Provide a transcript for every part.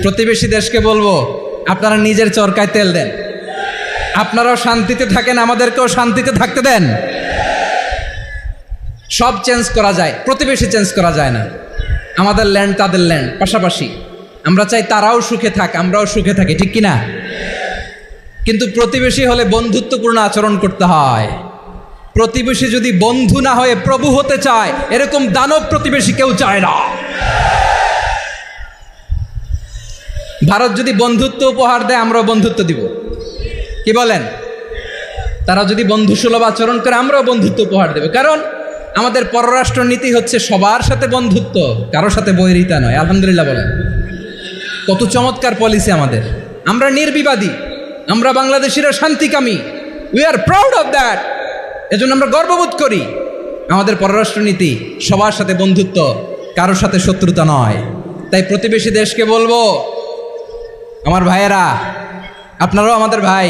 প্রতিবেশী দেশকে বলবো, আপনারা নিজের চরকায় তেল দেন, আপনারাও শান্তিতে থাকেন, আমাদেরকেও শান্তিতে থাকতে দেন। সব চেঞ্জ করা যায়, প্রতিবেশী চেঞ্জ করা যায় না। আমাদের ল্যান্ড তাদের ল্যান্ড, পাশাপাশি। আমরা চাই তারাও সুখে থাক, আমরাও সুখে থাকি, ঠিক কিনা? কিন্তু প্রতিবেশী হলে বন্ধুত্বপূর্ণ আচরণ করতে হয়। প্রতিবেশী যদি বন্ধু না হয়ে প্রভু হতে চায়, এরকম দানব প্রতিবেশী কেউ চায় না। ভারত যদি বন্ধুত্ব উপহার দেয়, আমরাও বন্ধুত্ব দিব, কি বলেন? তারা যদি বন্ধুসুলভ আচরণ করে, আমরাও বন্ধুত্ব উপহার দেব। কারণ আমাদের পররাষ্ট্র নীতি হচ্ছে সবার সাথে বন্ধুত্ব, কারোর সাথে বৈরিতা নয়। আলহামদুলিল্লাহ বলেন, কত চমৎকার পলিসি আমাদের। আমরা নির্বিবাদী, আমরা বাংলাদেশিরা শান্তিকামী। We are proud of that. এজন্য আমরা গর্ববোধ করি। আমাদের পররাষ্ট্র নীতি সবার সাথে বন্ধুত্ব, কারোর সাথে শত্রুতা নয়। তাই প্রতিবেশী দেশকে বলবো, আমার ভাইয়েরা, আপনারাও আমাদের ভাই।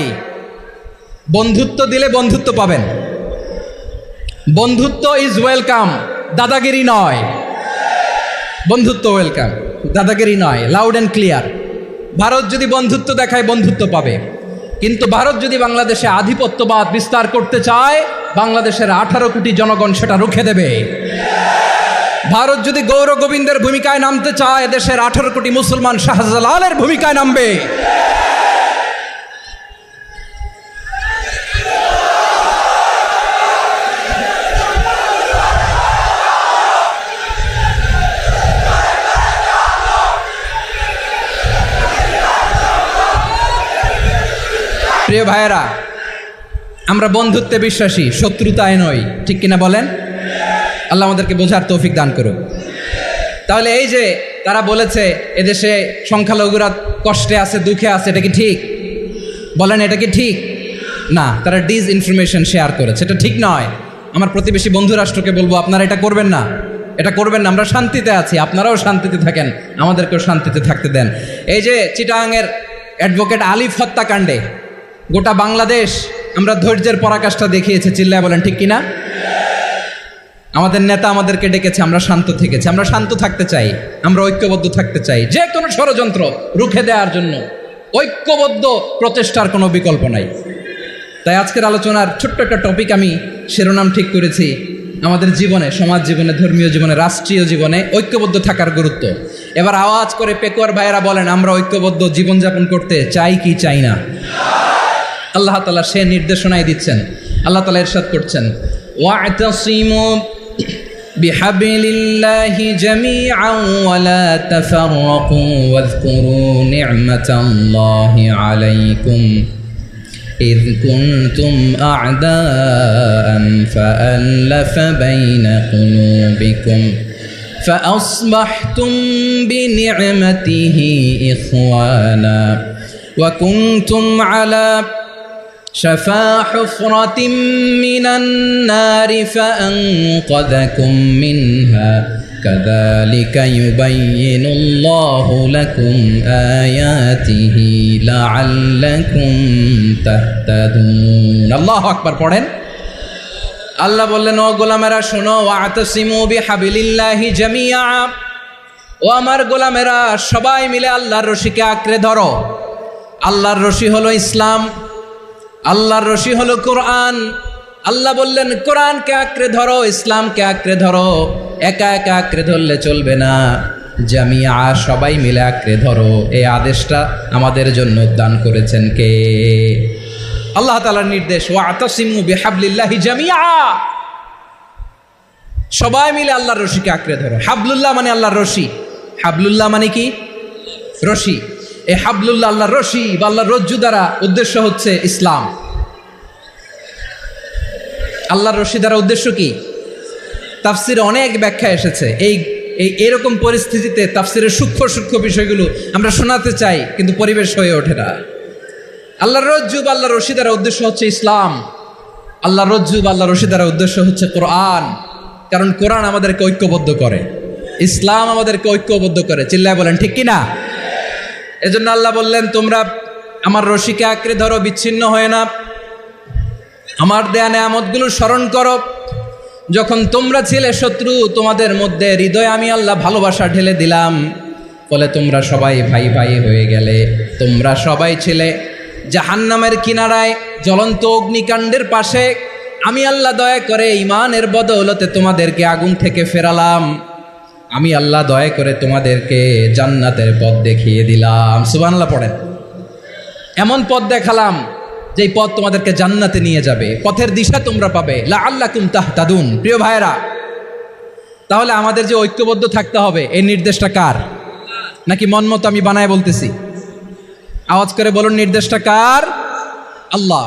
বন্ধুত্ব দিলে বন্ধুত্ব পাবেন। বন্ধুত্ব ইজ ওয়েলকাম, দাদাগিরি নয়। বন্ধুত্ব ওয়েলকাম, দাদাগিরি নয়, লাউড অ্যান্ড ক্লিয়ার। ভারত যদি বন্ধুত্ব দেখায়, বন্ধুত্ব পাবে। কিন্তু ভারত যদি বাংলাদেশে আধিপত্যবাদ বিস্তার করতে চায়, বাংলাদেশের 18 কোটি জনগণ সেটা রুখে দেবে। ভারত যদি গৌর গোবিন্দের ভূমিকায় নামতে চায়, দেশের 18 কোটি মুসলমান শাহজালালের ভূমিকায় নামবে। প্রিয় ভাইয়েরা, আমরা বন্ধুত্বে বিশ্বাসী, শত্রুতায় নই, ঠিক কিনা বলেন? আল্লাহ আমাদেরকে বোঝার তৌফিক দান করুক। তাহলে এই যে তারা বলেছে এদেশে সংখ্যালঘুরা কষ্টে আছে, দুঃখে আছে, এটা কি ঠিক? বলেন, এটা কি ঠিক? না, তারা ডিসইনফরমেশন শেয়ার করেছে, এটা ঠিক নয়। আমার প্রতিবেশী বন্ধু রাষ্ট্রকে বলবো, আপনারা এটা করবেন না, এটা করবেন না। আমরা শান্তিতে আছি, আপনারাও শান্তিতে থাকেন, আমাদেরকেও শান্তিতে থাকতে দেন। এই যে চিটাগাংয়ের অ্যাডভোকেট আলিফ হত্যাকাণ্ডে গোটা বাংলাদেশ আমরা ধৈর্যের পরাকাষ্ঠা দেখিয়েছে, চিল্লায় বলেন, ঠিক কিনা? আমাদের নেতা আমাদেরকে ডেকেছে, আমরা শান্ত থেকেছি। আমরা শান্ত থাকতে চাই, আমরা ঐক্যবদ্ধ থাকতে চাই। যে কোনো ষড়যন্ত্র রুখে দেওয়ার জন্য ঐক্যবদ্ধ প্রচেষ্টার কোনো বিকল্প নাই। তাই আজকের আলোচনার ছোট্ট একটা টপিক আমি শিরোনাম ঠিক করেছি, আমাদের জীবনে, সমাজ জীবনে, ধর্মীয় জীবনে, রাষ্ট্রীয় জীবনে ঐক্যবদ্ধ থাকার গুরুত্ব। এবার আওয়াজ করে পেকুয়ার ভাইয়েরা বলেন, আমরা ঐক্যবদ্ধ জীবনযাপন করতে চাই কি চাই না? আল্লাহ তাআলা সে নির্দেশনাই দিচ্ছেন। আল্লাহ তাআলা ইরশাদ করছেন, ওয়া'তাসিমু বিহাবলিল্লাহি জামিআন ওয়া লা তাফাররাকু ওয়াযকুরু নি'মাতাল্লাহি আলাইকুম إذ كنتم أعداء فألف بين قلوبكم فأصبحتم بنعمته إخوانا وكنتم على شفا حفرة من النار فأنقذكم منها كذلك يبين الله لكم آياته لعلكم تهتدون الله أكبر পড়েন। আল্লাহ বললেন, ও গোলামেরা শোনো, ওয়া'তাসিমু বিহাবলিল্লাহি জামিআ, ও আমার গোলামেরা সবাই মিলে আল্লাহর রশিকে আঁকড়ে ধরো। আল্লাহর রশি হলো ইসলাম, আল্লাহর রশি হলো কোরআন। আল্লাহ বললেন, কোরআনকে আঁকড়ে ধরো, ইসলামকে আঁকড়ে ধরো। একা একা আঁকড়ে ধরলে চলবে না, জামিআ, সবাই মিলে আঁকড়ে ধরো। এই আদেশটা আমাদের জন্য দান করেছেন কে? আল্লাহ তাআলার নির্দেশ, ওয়া'তাসিমু বিহাবলিল্লাহি জামিআ, সবাই মিলে আল্লাহর রশিকে আঁকড়ে ধরো। হাবলুল্লাহ মানে আল্লাহর রশি। হাবলুল্লাহ মানে কি? রশি। এই হাবলুল্লাহ, আল্লাহর রশি বা আল্লাহর রজ্জু দ্বারা উদ্দেশ্য হচ্ছে ইসলাম। আল্লাহর রশি দ্বারা উদ্দেশ্য কি? তাফসিরে অনেক ব্যাখ্যা এসেছে। এইরকম পরিস্থিতিতে তাফসিরের সূক্ষ্ম সূক্ষ্ম বিষয়গুলো আমরা শোনাতে চাই, কিন্তু পরিবেশ হয়ে ওঠে না। আল্লাহর রজ্জু বা আল্লাহর রশি দ্বারা উদ্দেশ্য হচ্ছে ইসলাম। আল্লাহর রজ্জু বা আল্লাহর রশি দ্বারা উদ্দেশ্য হচ্ছে কোরআন। কারণ কোরআন আমাদেরকে ঐক্যবদ্ধ করে, ইসলাম আমাদেরকে ঐক্যবদ্ধ করে। চিল্লায় বলেন, ঠিক কিনা? এজন্য আল্লাহ বললেন, তোমরা আমার রশিকে আঁকড়ে ধরো, বিচ্ছিন্ন হয়ে না। আমার দেয়া নেয়ামতগুলো স্মরণ করো। যখন তোমরা ছিলে শত্রু, তোমাদের মধ্যে হৃদয়ে আমি আল্লাহ ভালোবাসা ঢেলে দিলাম। ফলে তোমরা সবাই ভাই ভাই হয়ে গেলে। তোমরা সবাই ছিলে জাহান্নামের কিনারায় জ্বলন্ত অগ্নিকাণ্ডের পাশে, আমি আল্লাহ দয়া করে ঈমানের বদৌলতে তোমাদেরকে আগুন থেকে ফেরালাম। আমি আল্লাহ দয়া করে তোমাদেরকে জান্নাতের পথ দেখিয়ে দিলাম। সুবহানাল্লাহ পড়েন। এমন পথ দেখালাম যেই পথ তোমাদেরকে জান্নাতে নিয়ে যাবে, পথের দিশা তোমরা পাবে। লাআল্লাকুম তাহতাদুন। প্রিয় ভাইরা, তাহলে আমাদের যে ঐক্যবদ্ধ থাকতে হবে, এই নির্দেশটা কার? নাকি মন মতো আমি বানায় বলতেছি? আওয়াজ করে বলুন, নির্দেশটা কার? আল্লাহ।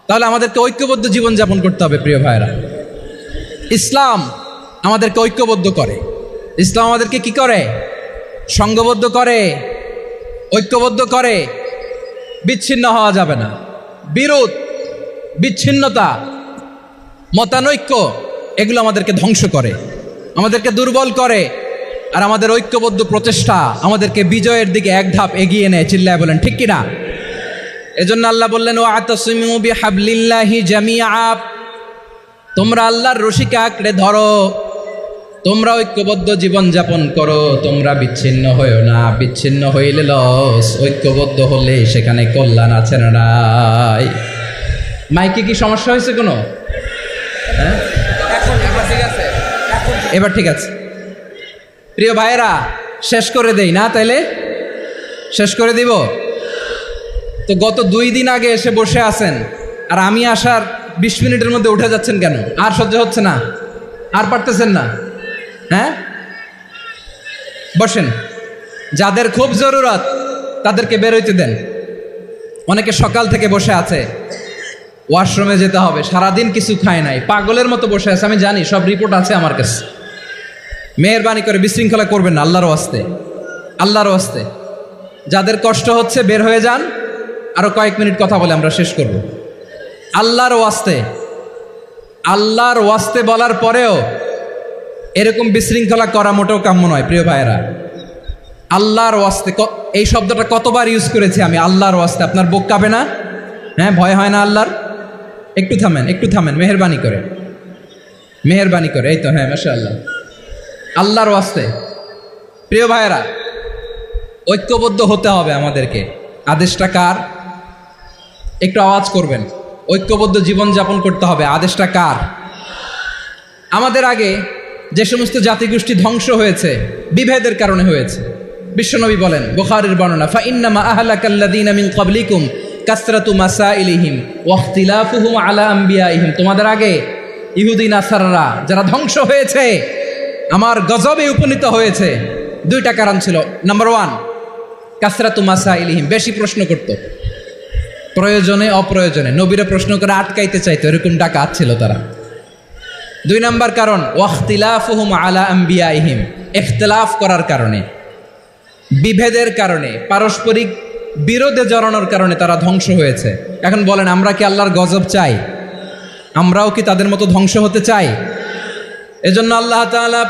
তাহলে আমাদেরকে ঐক্যবদ্ধ জীবনযাপন করতে হবে। প্রিয় ভাইরা, ইসলাম আমাদেরকে ঐক্যবদ্ধ করে। ইসলাম আমাদেরকে কি করে? সংঘবদ্ধ করে, ঐক্যবদ্ধ করে। বিচ্ছিন্ন হওয়া যাবে না। বিরোধ, বিচ্ছিন্নতা, মতানৈক্য এগুলো আমাদেরকে ধ্বংস করে, আমাদেরকে দুর্বল করে। আর আমাদের ঐক্যবদ্ধ প্রচেষ্টা আমাদেরকে বিজয়ের দিকে এক ধাপ এগিয়ে নেয়। চিল্লায় বলেন ঠিক কিনা? এজন্য আল্লাহ বললেন, ওয়াতাসিমু বিহাবলিল্লাহি জামিআ। তোমরা আল্লাহর রশিকে আঁকড়ে ধরো, তোমরা ঐক্যবদ্ধ জীবন যাপন করো, তোমরা বিচ্ছিন্ন হইও না। বিচ্ছিন্ন হইলে লস, ঐক্যবদ্ধ হলে সেখানে কল্যাণ আছে না নাই? মাইকে কি সমস্যা হয়েছে কোনো? হ্যাঁ, এবার ঠিক আছে, এবার ঠিক আছে। প্রিয় ভাইয়েরা, শেষ করে দেই না? তাইলে শেষ করে দিব তো। গত 2 দিন আগে এসে বসে আছেন, আর আমি আসার 20 মিনিটের মধ্যে উঠে যাচ্ছেন কেন? আর সহ্য হচ্ছে না? আর পারতেছেন না? হ্যাঁ, বসেন। যাদের খুব জরুরত তাদেরকে বেরোইতে দেন। অনেকে সকাল থেকে বসে আছে, ওয়াশরুমে যেতে হবে, সারাদিন কিছু খায় নাই, পাগলের মতো বসে আছে। আমি জানি, সব রিপোর্ট আছে আমার কাছে। মেহেরবানি করে বিশৃঙ্খলা করবেন না, আল্লাহর ওয়াস্তে, আল্লাহর ওয়াস্তে। যাদের কষ্ট হচ্ছে বের হয়ে যান। আরো কয়েক মিনিট কথা বলে আমরা শেষ করব। আল্লাহর ওয়াস্তে, আল্লাহর ওয়াস্তে বলার পরেও এরকম বিশৃঙ্খলা করা মোটেও কাম্য নয়। প্রিয় ভাইয়েরা, আল্লাহর ওয়াস্তে, এই শব্দটা কতবার ইউজ করেছি আমি, আল্লাহর ওয়াস্তে। আপনার বুক কাঁপে না? হ্যাঁ, ভয় হয় না আল্লাহর? একটু থামেন, একটু থামেন, মেহেরবানি করে, মেহেরবানি করে। এই তো, হ্যাঁ, মাশাআল্লাহ। আল্লাহর ওয়াস্তে। প্রিয় ভাইয়েরা, ঐক্যবদ্ধ হতে হবে আমাদেরকে। আদেশটা কার? একটু আওয়াজ করবেন। ঐক্যবদ্ধ জীবনযাপন করতে হবে। আদেশটা কার? আমাদের আগে যে সমস্ত জাতিগোষ্ঠী ধ্বংস হয়েছে বিভেদের কারণে হয়েছে। বিশ্বনবী বলেন, বুখারীর বর্ণনা, ফাইন্নামা আহলাকাল্লাযীনা মিন ক্বাবলিকুম কাসরাতু মাসাইলিহিম ওয়া ইখতিলাফুহুম আলা আম্বিয়াইহিম। তোমাদের আগে ইহুদি নাসারারা যারা ধ্বংস হয়েছে, আমার গজবে উপনীত হয়েছে, 2টা কারণ ছিল। নাম্বার 1, কাসরাতু মাসাইলিহিম, বেশি প্রশ্ন করত, প্রয়োজনে অপ্রয়োজনে নবীরা প্রশ্ন করে আটকাইতে চাইতো, এরকম ডাকাত ছিল তারা। 2 নাম্বার কারণ, ওয়াখতিলাফুহুম আলা আম্বিয়াইহিম, ইখতিলাফ করার কারণে, বিভেদের কারণে, পারস্পরিক বিরোধে জড়ানোর কারণে তারা ধ্বংস হয়েছে। এখন বলেন, আমরা কি আল্লাহর গজব চাই? আমরাও কি তাদের মতো ধ্বংস হতে চাই? এজন্য আল্লাহ তাআলা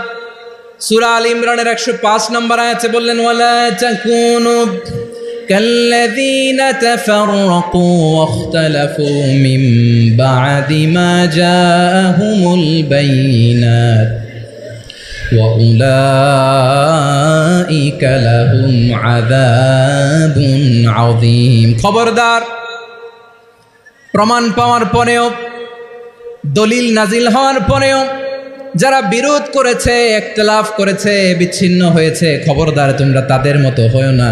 সূরা আল ইমরানের 105 নম্বর আয়াতে বললেন, ওয়ালা তাকুনু কাল্লাযীনা তাফাররাকু ওয়াখতালাফু মিন বা'দি মা জাআহুমুল বাইয়িনাত ওয়া উলাইকা লাহুম আযাবুন আযীম। খবরদার, প্রমাণ পাওয়ার পরেও, দলিল নাজিল হওয়ার পরেও যারা বিরোধ করেছে, ইখতিলাফ করেছে, বিচ্ছিন্ন হয়েছে, খবরদার তোমরা তাদের মতো হও না।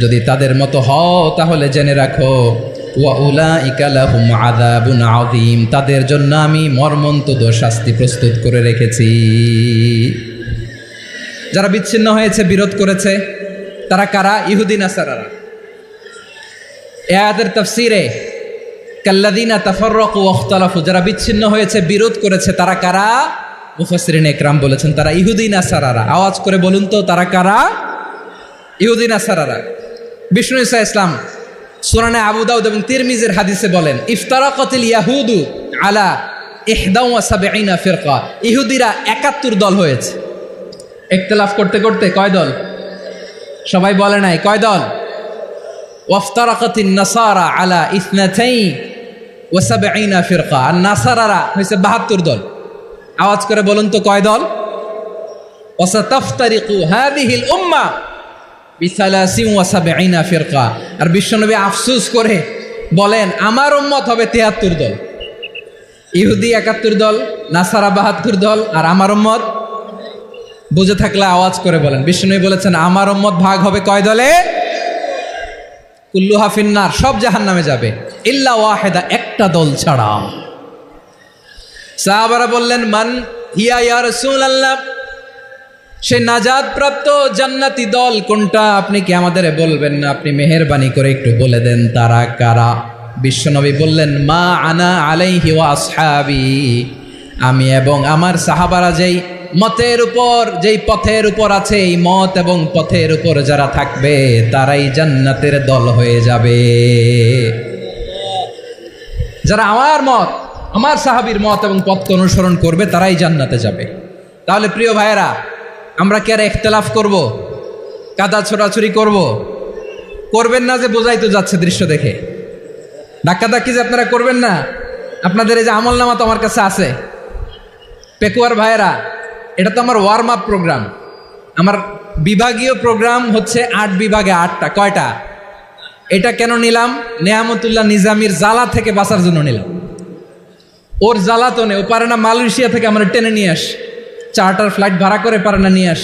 যদি তাদের মতো হও তাহলে জেনে রাখো, ওয়া উলাইকা লাহুম আযাবুন আযীম, তাদের জন্য আমি মর্মন্তুদ শাস্তি প্রস্তুত করে রেখেছি। যারা বিচ্ছিন্ন হয়েছে, বিরোধ করেছে, তারা কারা? ইহুদি নাসারারা। এই আয়াতের তাফসীরে কাল্লাযীনা তাফাররাকু ওয়াখতালাফু, যারা বিচ্ছিন্ন হয়েছে, বিরোধ করেছে, তারা কারা? মুফাসসিরিন ইকরাম বলেছেন তারা ইহুদি নাসারারা। আওয়াজ করে বলুন তো, তারা কারা? ইহুদি নাসারারা। বিষ্ণু ঈসা ইসলাম সুনানে আবু দাউদ এবং তিরমিজির হাদিসে বলেন, ইফতারাকাতিল ইয়াহুদু আলা 71 ফিরকা। ইহুদিরা 71 দল হয়েছে। ইখতিলাফ করতে করতে কয় দল? সবাই বলে নাই, কয় দল? ওয়াফতারাকাতিন নাসারা আলা 72 ফিরকা। আর নাসারারা হয়েছে 72 দল। আওয়াজ করে বলুন তো, কয় দল? ওয়াসাতাফতারিকু হাযিহিল উম্মাহ বিসালাসিন ওয়া সাবঈনা ফিরকা। আর বিশ্বনবী আফসোস করে বলেন আমার উম্মত হবে ৭৩ দল, ইহুদি ৭১ দল, নাসারা ৭২ দল, আর আমার উম্মত বুঝে থাকলে আওয়াজ করে বলেন। বিশ্বনবী বলেছেন আমার উম্মত ভাগ হবে কয় দলে? কুল্লুহা ফিন্নার, সব জাহান্নামে যাবে, ইল্লা ওয়াহিদা, একটা দল ছাড়া। সাহাবারা বললেন মান হিয়া ইয়া রাসূলুল্লাহ, সে নাজাত প্রাপ্ত জান্নাতি দল কোনটা? আপনি কি আমাদের বলবেন না? আপনি মেহেরবানি করে একটু বলে দেন তারা কারা। বিশ্বনবী বললেন মা আনা আলাইহি ওয়া আসহাবি, আমি এবং আমার সাহাবারা যেই মতের উপর, যেই পথের উপর আছে, এই মত এবং পথের উপর যারা থাকবে তারাই জান্নাতের দল হয়ে যাবে। যারা আমার মত, আমার সাহাবীর মত এবং পথকে অনুসরণ করবে তারাই জান্নাতে যাবে। তাহলে প্রিয় ভাইয়েরা, আমরা কি আর ইখতিলাফ করব, কাদা ছোড়াছুরি করব? করবেন না যে বোঝাই তো যাচ্ছে দৃশ্য দেখে। ধাক্কাধাক্কি যে আপনারা করবেন না। আপনাদের এই যে আমলনামা তো আমার কাছে আছে। পেকুয়ার ভাইয়েরা, এটা তো আমার ওয়ার্ম আপ প্রোগ্রাম। আমার বিভাগীয় প্রোগ্রাম হচ্ছে ৮ বিভাগে ৮টা। কয়টা? এটা কেন নিলাম? নেয়ামতুল্লাহ নিজামীর জ্বালা থেকে বাঁচার জন্য নিলাম। ওর জ্বালাতনে ও পারে না মালয়েশিয়া থেকে আমরা টেনে নিয়ে আস, চার্টার ফ্লাইট ভাড়া করে পারে না নিয়ে আস।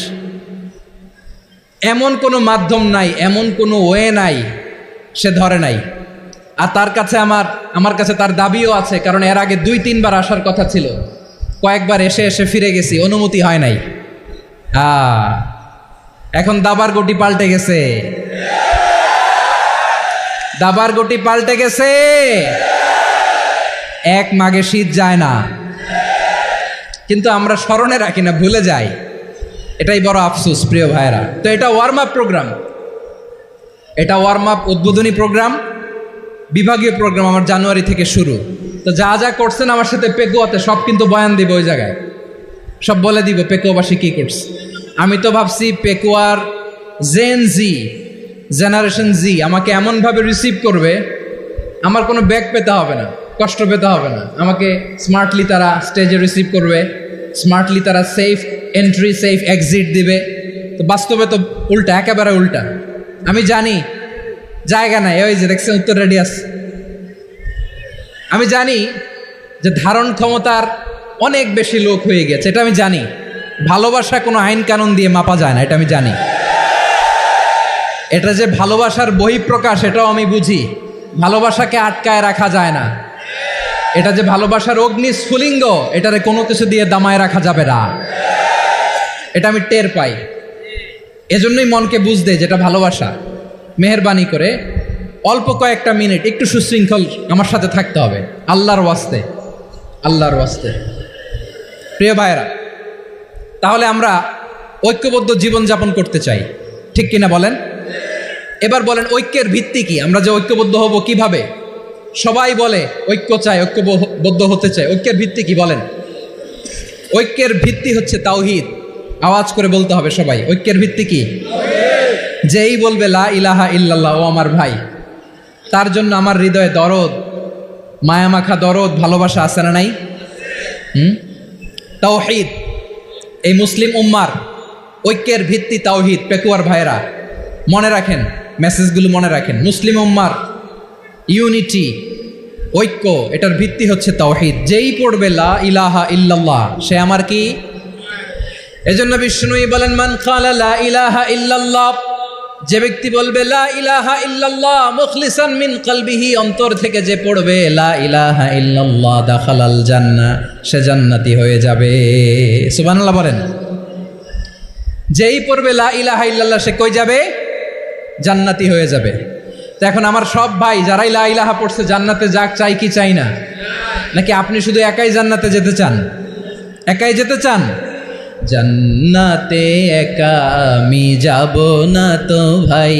এমন কোনো মাধ্যম নাই, এমন কোনো ওয়ে নাই সে ধরে নাই। আর তার কাছে আমার কাছে তার দাবিও আছে, কারণ এর আগে ২-৩ বার আসার কথা ছিল, কয়েকবার এসে এসে ফিরে গেছি, অনুমতি হয় নাই। এখন দাবার গটি পাল্টে গেছে, দাবার গটি পাল্টে গেছে। এক মাঘে শীত যায় না, কিন্তু আমরা স্মরণে রাখি না, ভুলে যাই। এটাই বড় আফসোস প্রিয় ভাইয়েরা। তো এটা ওয়ার্ম আপ প্রোগ্রাম, এটা ওয়ার্ম আপ উদ্বোধনী প্রোগ্রাম, বিভাগীয় প্রোগ্রাম আমার জানুয়ারি থেকে শুরু। তো যা যা করছেন আমার সাথে পেকুয়াতে সব কিন্তু বয়ান দিব, ওই জায়গায় সব বলে দিব পেকুয়াবাসী কি করছে। আমি তো ভাবছি পেকুয়ার জেনারেশন জি আমাকে এমনভাবে রিসিভ করবে, আমার কোনো ব্যাক পেতে হবে না, কষ্ট পেতে হবে না। আমাকে স্মার্টলি তারা স্টেজে রিসিভ করবে, স্মার্টলি তারা সেফ এন্ট্রি সেফ এক্সিট দিবে। তো বাস্তবে তো উল্টা, একেবারে উল্টা। আমি জানি জায়গা নাই, ওই যে দেখছেন উত্তর রেডিয়াস। আমি জানি যে ধারণ ক্ষমতার অনেক বেশি লোক হয়ে গেছে, এটা আমি জানি। ভালোবাসা কোনো আইন কানুন দিয়ে মাপা যায় না, এটা আমি জানি। এটা যে ভালোবাসার বহিঃপ্রকাশ এটাও আমি বুঝি। ভালোবাসাকে আটকায় রাখা যায় না। এটা যে ভালোবাসার অগ্নি স্ফুলিঙ্গ, এটারে কোনো কিছু দিয়ে দামায় রাখা যাবে না, এটা আমি টের পাই। এজন্যই মনকে বুঝতে যেটা ভালোবাসা। মেহেরবানি করে অল্প কয়েকটা মিনিট একটু সুশৃঙ্খল আমার সাথে থাকতে হবে, আল্লাহর ওয়াস্তে, আল্লাহর ওয়াস্তে। প্রিয় ভাইয়েরা, তাহলে আমরা ঐক্যবদ্ধ জীবনযাপন করতে চাই, ঠিক কিনা বলেন? এবার বলেন ঐক্যের ভিত্তি কি? আমরা যে ঐক্যবদ্ধ হব কিভাবে? সবাই বলে ঐক্য চাই, ঐক্যবদ্ধ হতে চাই। ঐক্যের ভিত্তি কি বলেন? ঐক্যের ভিত্তি হচ্ছে তাওহীদ। আওয়াজ করে বলতে হবে সবাই, ঐক্যের ভিত্তি কি? যেই বলবে লা ইলাহা ইল্লাল্লাহ, ও আমার ভাই, তার জন্য আমার হৃদয়ে দরদ, মায়ামাখা দরদ, ভালোবাসা আছে না নাই? তাওহীদ। এই মুসলিম উম্মার ঐক্যের ভিত্তি তাওহীদ। পেকুয়ার ভাইয়েরা মনে রাখেন, মেসেজগুলো মনে রাখেন। মুসলিম উম্মার ইউনিটি, ঐক্য, এটার ভিত্তি হচ্ছে তাওহীদ। যেই পড়বে লা ইলাহা ইল্লাল্লাহ সে আমার কি? এজন্য বিষ্ণুই বলেন মান ক্বালা লা ইলাহা ইল্লাল্লাহ, যে ব্যক্তি বলবে লা ইলাহা ইল্লাল্লাহ মুখলিসান মিন কলবিহি, অন্তর থেকে যে পড়বে লা ইলাহা ইল্লাল্লাহ, দাখালাল জান্নাহ, সে জান্নাতি হয়ে যাবে। সুবহানাল্লাহ বলেন। যেই পড়বে লা ইলাহা ইল্লাল্লাহ সে কই যাবে? জান্নাতি হয়ে যাবে। তো এখন আমার সব ভাই যারাই লা ইলাহা পড়ছে জান্নাতে যাক, চাই কি চাই না? নাকি আপনি শুধু একাই জান্নাতে যেতে চান? একাই যেতে চান? জান্নাতে একা আমি যাব না তো ভাই,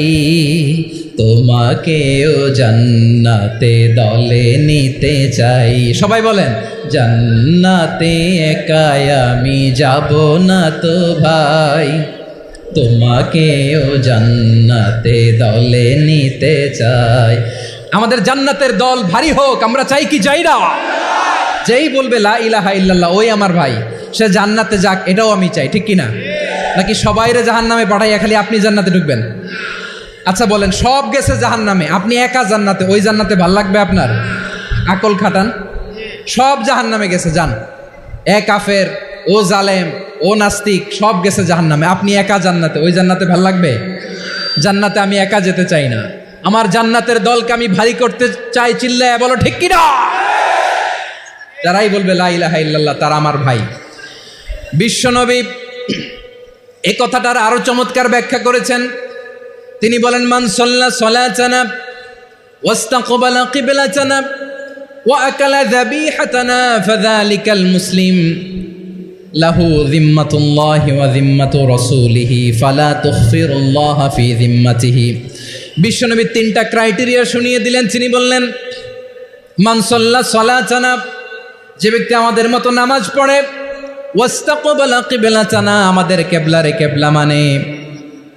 তোমাকেও জান্নাতে দলে নিতে চাই। সবাই বলেন জান্নাতে একা আমি যাব না তো ভাই, তোমাকেও জান্নাতে দলে নিতে চাই। আমাদের জান্নাতের দল ভারী হোক, আমরা চাই কি চাই না? যেই বলবে লা ইলাহা ইল্লাল্লাহ ওই আমার ভাই, সে জান্নাতে যাক, এটাও আমি চাই, ঠিক কিনা? নাকি সবাইরে জাহান্নামে পাঠাইয়া খালি আপনি জান্নাতে ঢুকবেন? আচ্ছা বলেন, সব গেছে জাহান্নামে, আপনি একা জান্নাতে, ওই জান্নাতে ভাল লাগবে আপনার? আকল খাটান। সব জাহান্নামে গেছে, যান। এ কাফের, ও জালেম, ও নাস্তিক, সব গেছে জাহান্নামে, আপনি একা জান্নাতে, ওই জান্নাতে ভাল লাগবে? জান্নাতে আমি একা যেতে চাই না, আমার জান্নাতের দলকে আমি ভারী করতে চাই। চিল্লায় বলো ঠিক কি না? যারাই বলবে লা ইলাহা ইল্লাল্লাহ তারা আমার ভাই। বিশ্বনবী এই কথাটার আরো চমৎকার ব্যাখ্যা করেছেন। তিনি বলেন, মান সাল্লা সালাতানা ওয়াস্তাকবালা কিবলাতানা ওয়া আকালা যাবিহাতানা ফাযালিকাল মুসলিম লাহু যিম্মাতুল্লাহি ওয়া যিম্মাতু রাসূলিহি ফালা তুখফিরুল্লাহা ফি যিম্মাতিহি। বিশ্বনবী তিনটা ক্রাইটেরিয়া শুনিয়ে দিলেন। তিনি বললেন, মান সাল্লা সালাতানা, যে ব্যক্তি আমাদের মতো নামাজ পড়ে, ওয়াস্তাকবালা কিবলাতানা, আমাদের কিবলারে কিবলা মানে,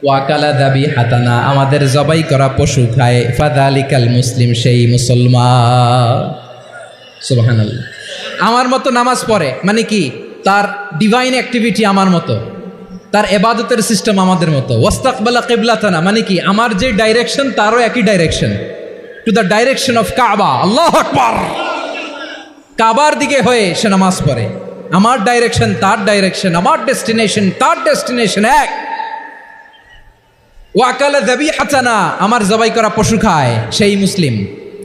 ওয়াকালা যাবিহাতানা, আমাদের জবাই করা পশু খায়, ফাযালিকাল মুসলিম, সেই মুসলমান। সুবহানাল্লাহ। আমার মতো নামাজ পড়ে মানে কি? তার ডিভাইন অ্যাক্টিভিটি আমার মতো, তার ইবাদতের সিস্টেম আমাদের মতো। ওয়াস্তাকবালা কিবলাতানা মানে কি? আমার যে ডাইরেকশন তারও একই direction, to the direction of কাবা। আল্লাহু আকবার। কাবার দিকে হয়ে সে নামাজ পড়ে। আমার ডাইরেকশন তার ডাইরেকশন, আমার ডেস্টিনেশন তার ডেস্টিনেশন এক। ওয়াকালা যাবিহাতানা, আমার জবাই করা পশু খায়, সেই মুসলিম।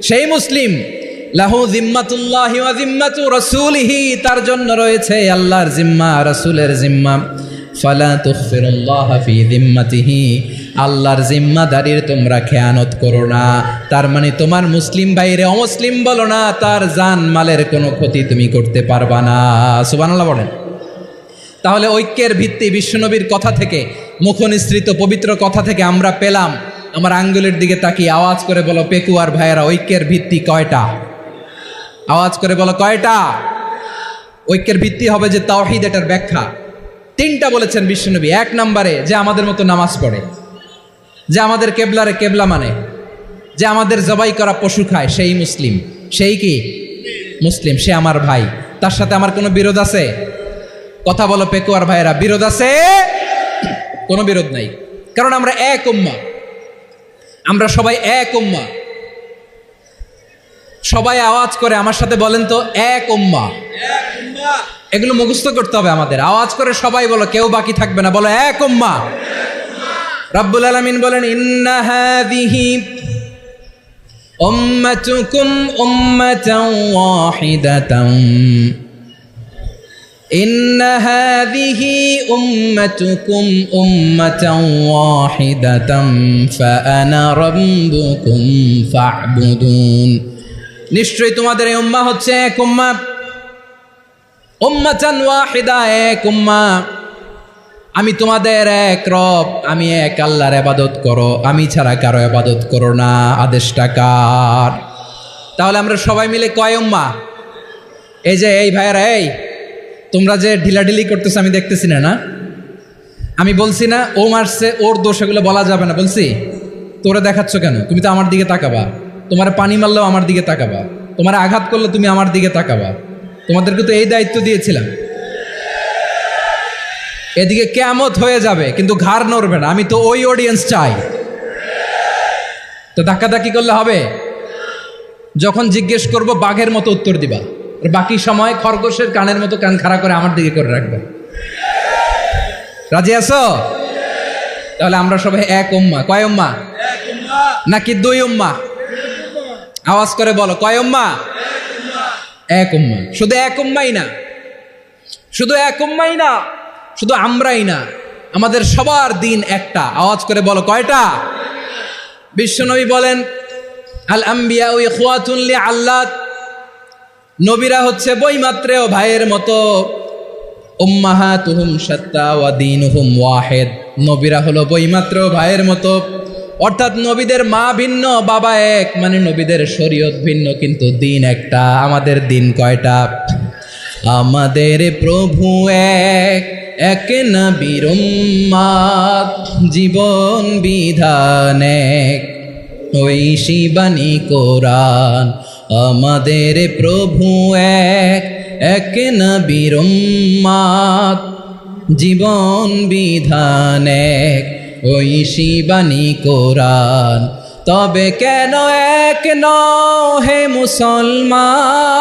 সেই মুসলিম। লাহু যিম্মাতুল্লাহি ওয়া যিম্মাতু রাসূলিহি, তার জন্য রয়েছে আল্লাহর জিম্মা, রাসূলের জিম্মা। ফালা তুখফিরুল্লাহা ফি যিম্মাতিহি, আল্লাহর জিম্মাদারির তোমরা খেয়ানত করো না। তার মানে তোমার মুসলিম ভাইরে অমুসলিম বলো না, তার জান মালের কোনো ক্ষতি তুমি করতে পারবা না। সুবহানাল্লাহ বলেন। তাহলে ঐক্যের ভিত্তি বিশ্বনবীর কথা থেকে, মুখনিসৃত পবিত্র কথা থেকে আমরা পেলাম। আমার আঙ্গুলের দিকে তাকিয়ে আওয়াজ করে বলো পেকুয়ার ভাইয়েরা, ঐক্যের ভিত্তি কয়টা? আওয়াজ করে বলো কয়টা? ঐক্যের ভিত্তি হবে যে তাওহীদ, এটার ব্যাখ্যা তিনটা বলেছেন বিশ্বনবী। এক নম্বরে, যে আমাদের মতো নামাজ পড়ে, যে আমাদের কেবলারে কেবলা মানে, যে আমাদের জবাই করা পশু খায়, সেই মুসলিম। সেই কি মুসলিম? সে আমার ভাই। তার সাথে আমার কোনো বিরোধ আছে? কথা বলো পেকুয়ার ভাইয়েরা, বিরোধ আছে? কোনো বিরোধ নাই, কারণ আমরা এক উম্মাহ, আমরা সবাই এক উম্মাহ। সবাই আওয়াজ করে আমার সাথে বলেন তো, এক উম্মাহ। এগুলো মুখস্থ করতে হবে আমাদের। আওয়াজ করে সবাই বলো, কেউ বাকি থাকবে না, বলো এক উম্মাহ। রব্বুল আলামিন বলেন, ইন্না হাযিহি উম্মাতুকুম উম্মাতান ওয়াহিদাতান, ইন্না হাযিহি উম্মাতুকুম উম্মাতান ওয়াহিদাতান ফাআনা রাব্বুকুম ফা'বুদুন। নিশ্চয়ই তোমাদের এই উম্মাহ হচ্ছে এক উম্মাহ। উম্মাতান ওয়াহিদা, এক উম্মাহ। আমি তোমাদের এক রব, আমি এক আল্লাহর ইবাদত করো, আমি ছাড়া কারো ইবাদত করো না। আদেশটা কার? তাহলে আমরা সবাই মিলে কয় উম্মাহ? এই যে এই ভাইয়েরা, এই তোমরা যে ঢিলাঢিলি করতেছো আমি দেখতেছি না, না? আমি বলছি না ও মারছে, ওর দোষ, এগুলো বলা যাবে না। বলছি তোরা দেখাচ্ছ কেন? তুমি তো আমার দিকে তাকাবা। তোমার পানি মারলেও আমার দিকে তাকাবা, তোমার আঘাত করলে তুমি আমার দিকে তাকাবা। তোমাদেরকে তো এই দায়িত্ব দিয়েছিলাম। এদিকে কিয়ামত হয়ে যাবে কিন্তু ঘাড় নড়বে না। আমি তো ওই অডিয়েন্স চাই। তো ধাক্কাধাক্কি করলে হবে? যখন জিজ্ঞেস করব বাঘের মতো উত্তর দিবা, আর বাকি সময় খরগোশের কানের মতো কান খাড়া করে আমার দিকে করে রাখবে। রাজি আছো? তাহলে আমরা সবাই এক উম্মাহ। কয় উম্মাহ? নাকি দুই উম্মাহ? আওয়াজ করে বলো, কয় উম্মাহ? এক উম্মাহ। শুধু এক উম্মাই না, শুধু এক উম্মাই না, শুধু আমরাই না, আমাদের সবার দিন একটা। আওয়াজ করে বলো কয়টা? বিশ্বনবী বলেন, আল আম্বিয়া ইখওয়াতুন লিআল্লাত, নবীরা হচ্ছে বৈমাত্রেয় ভাইয়ের মতো। উম্মাহাতুহুম শাত্তা ওয়া দীনুহুম ওয়াহিদ, নবীরা হলো বৈমাত্রেয় ভাইয়ের মতো। অর্থাৎ নবীদের মা ভিন্ন, বাবা এক, মানে নবীদের শরীয়ত ভিন্ন কিন্তু দিন একটা। আমাদের দিন কয়টা? আমাদের প্রভু এক, এক নবীর উম্মাত, জীবন বিধান এক, ওই শিবানী কোরআন। আমাদের প্রভু এক, এক নবীর উম্মাত, জীবন বিধান এক, ঐশী বাণী কোরআন। তবে কেন এক নও হে মুসলমান,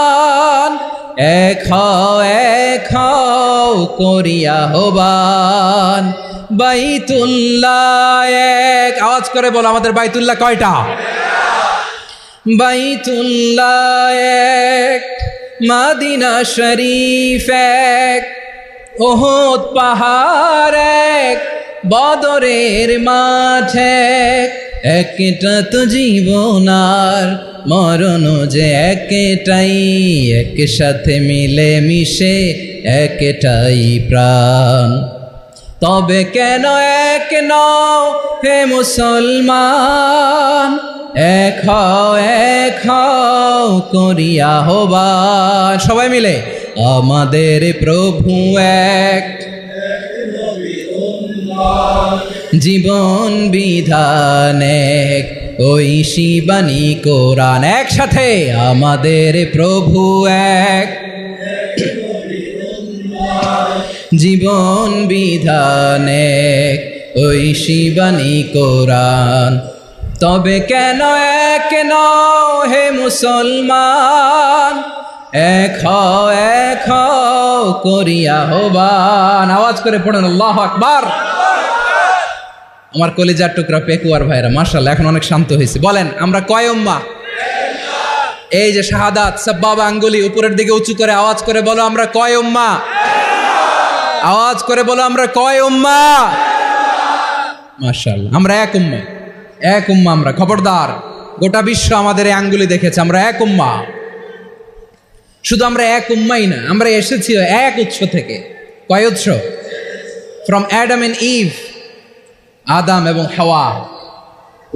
এক হও করিয়া আহ্বান। বাইতুল্লাহ এক, আওয়াজ করে বলো আমাদের বাইতুল্লাহ কয়টা? বাইতুল্লাহ এক, মদিনা শরীফ এক, ওহদ পাহাড় এক, বদরের মাঠ এক। একটা তো জীবন আর মরণ যে একটাই, একসাথে মিলে মিশে একটাই প্রাণ। তবে কেন এক নও হে মুসলমান, এক হও করিয়া আহ্বান। সবাই মিলে আমাদের প্রভু এক, জীবন বিধান এক, ঐশী বাণী কোরআন। একসাথে আমাদের প্রভু এক, জীবন বিধান এক, ঐশী বাণী কোরআন। তবে কেন এক নও হে মুসলমান, এক হও করিয়া আহ্বান। আওয়াজ করে পড়েন আল্লাহু আকবার। আমার কলিজার টুকরা পেকুয়ার ভাইরা মাশাআল্লাহ এখন অনেক শান্ত হয়েছে। বলেন আমরা কয় উম্মাহ? এই যে শাহাদাত সাব্বাবা আঙ্গুলি উপরের দিকে উঁচু করে আওয়াজ করে বলো আমরা কয় উম্মাহ? আওয়াজ করে বলো আমরা কয় উম্মাহ? মাশাআল্লাহ আমরা এক উম্মাহ, এক উম্মাহ আমরা। খবরদার, গোটা বিশ্ব আমাদের এই আঙ্গুলি দেখেছে, আমরা এক উম্মাহ। শুধু আমরা এক উম্মাই না, আমরা এসেছি এক উৎস থেকে। কয় উৎস? ফ্রম অ্যাডাম এন্ড ইভ, আদাম এবং হাওয়া,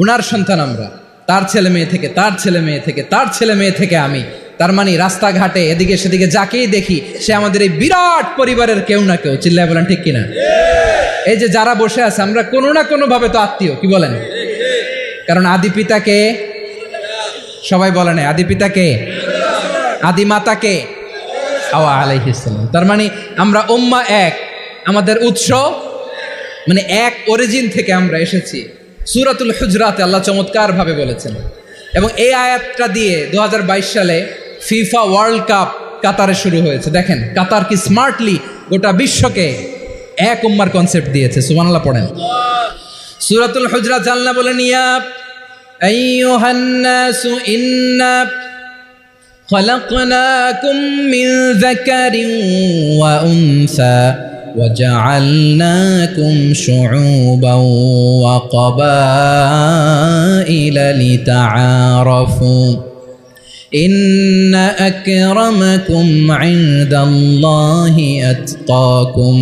উনার সন্তান আমরা। তার ছেলে মেয়ে থেকে, তার ছেলে মেয়ে থেকে, তার ছেলে মেয়ে থেকে আমি। তার মানে রাস্তাঘাটে এদিকে সেদিকে যাকেই দেখি সে আমাদের এই বিরাট পরিবারের কেউ না কেউ। চিল্লায় বলেন ঠিক কিনা? এই যে যারা বসে আছে আমরা কোনো না কোনো ভাবে তো আত্মীয়, কি বলেন? কারণ আদি পিতাকে সবাই বলে না, আদি পিতাকে, আদি মাতাকে হাওয়া আলাইহিস সালাম। তার মানে আমরা উম্মাহ এক, আমাদের উৎস মানে এক অরিজিন থেকে আমরা এসেছি। সূরাতুল হুজরাতে আল্লাহ চমৎকার ভাবে বলেছেন। এবং এই আয়াতটা দিয়ে 2022 সালে ফিফা ওয়ার্ল্ড কাপ কাতারে শুরু হয়েছে। দেখেন কাতার কি স্মার্টলি গোটা বিশ্বকে এক উম্মার কনসেপ্ট দিয়েছে। সুবহানাল্লাহ পড়েন। সূরাতুল হুজরাত আল্লাহ বলেন, ইয়া আইয়ুহান নাসু ইন্না খলাকনাকুম মিন যাকারিন ওয়া উনসা وجعلناكم شعوبا وقبائل لتعارفوا إن أكرمكم عند الله أتقاكم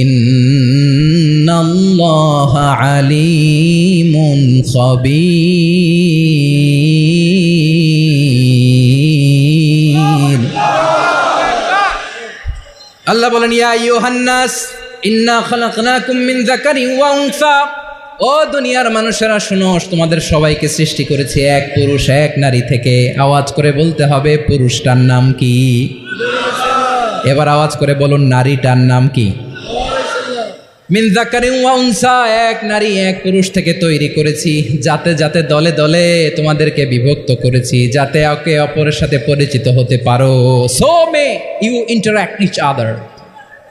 إن الله عليم خبير। আল্লাহ বলেন, ইয়া আইয়ুহান নাস ইন্না খালাকনাকুম মিন যাকারিন ওয়া উনসা, ও দুনিয়ার মানুষেরা শোনো, তোমাদের সবাইকে সৃষ্টি করেছি এক পুরুষ এক নারী থেকে। আওয়াজ করে বলতে হবে পুরুষটার নাম কি? এবার আওয়াজ করে বলুন নারীটার নাম কি? মিন যাকারিন ওয়া উনসা, এক নারী এক পুরুষ থেকে তৈরি করেছি। যাতে যাতে দলে দলে তোমাদেরকে বিভক্ত করেছি, যাতে একে অপরের সাথে পরিচিত হতে পারো। So may you interact each other.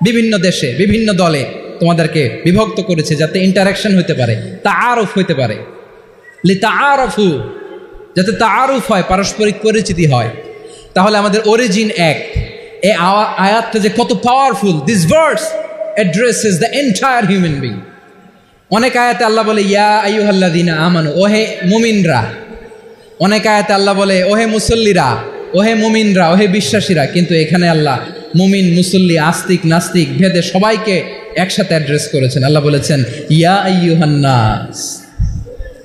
বিভিন্ন দেশে বিভিন্ন দলে তোমাদেরকে বিভক্ত করেছে যাতে ইন্টারাকশন হতে পারে, তাআরুফ হতে পারে। লিতাআরাফু, যাতে তাআরুফ হয়, পারস্পরিক পরিচিতি হয়। তাহলে আমাদের অরিজিন এক। এই আয়াতটা যে কত powerful! This verse addresses the entire human being. অনেক আয়াতে আল্লাহ বলে ইয়া আইয়ুহাল্লাযীনা আমানু, ওহে মুমিনরা। অনেক আয়াতে আল্লাহ বলে ওহে মুসল্লিরা, ওহে মুমিনরা, ওহে বিশ্বাসীরা। কিন্তু এখানে আল্লাহ মুমিন মুসল্লি আস্তিক নাস্তিক ভেদে সবাইকে একসাথে অ্যাড্রেস করেছেন। আল্লাহ বলেছেন ইয়া আইয়ুহান নাস,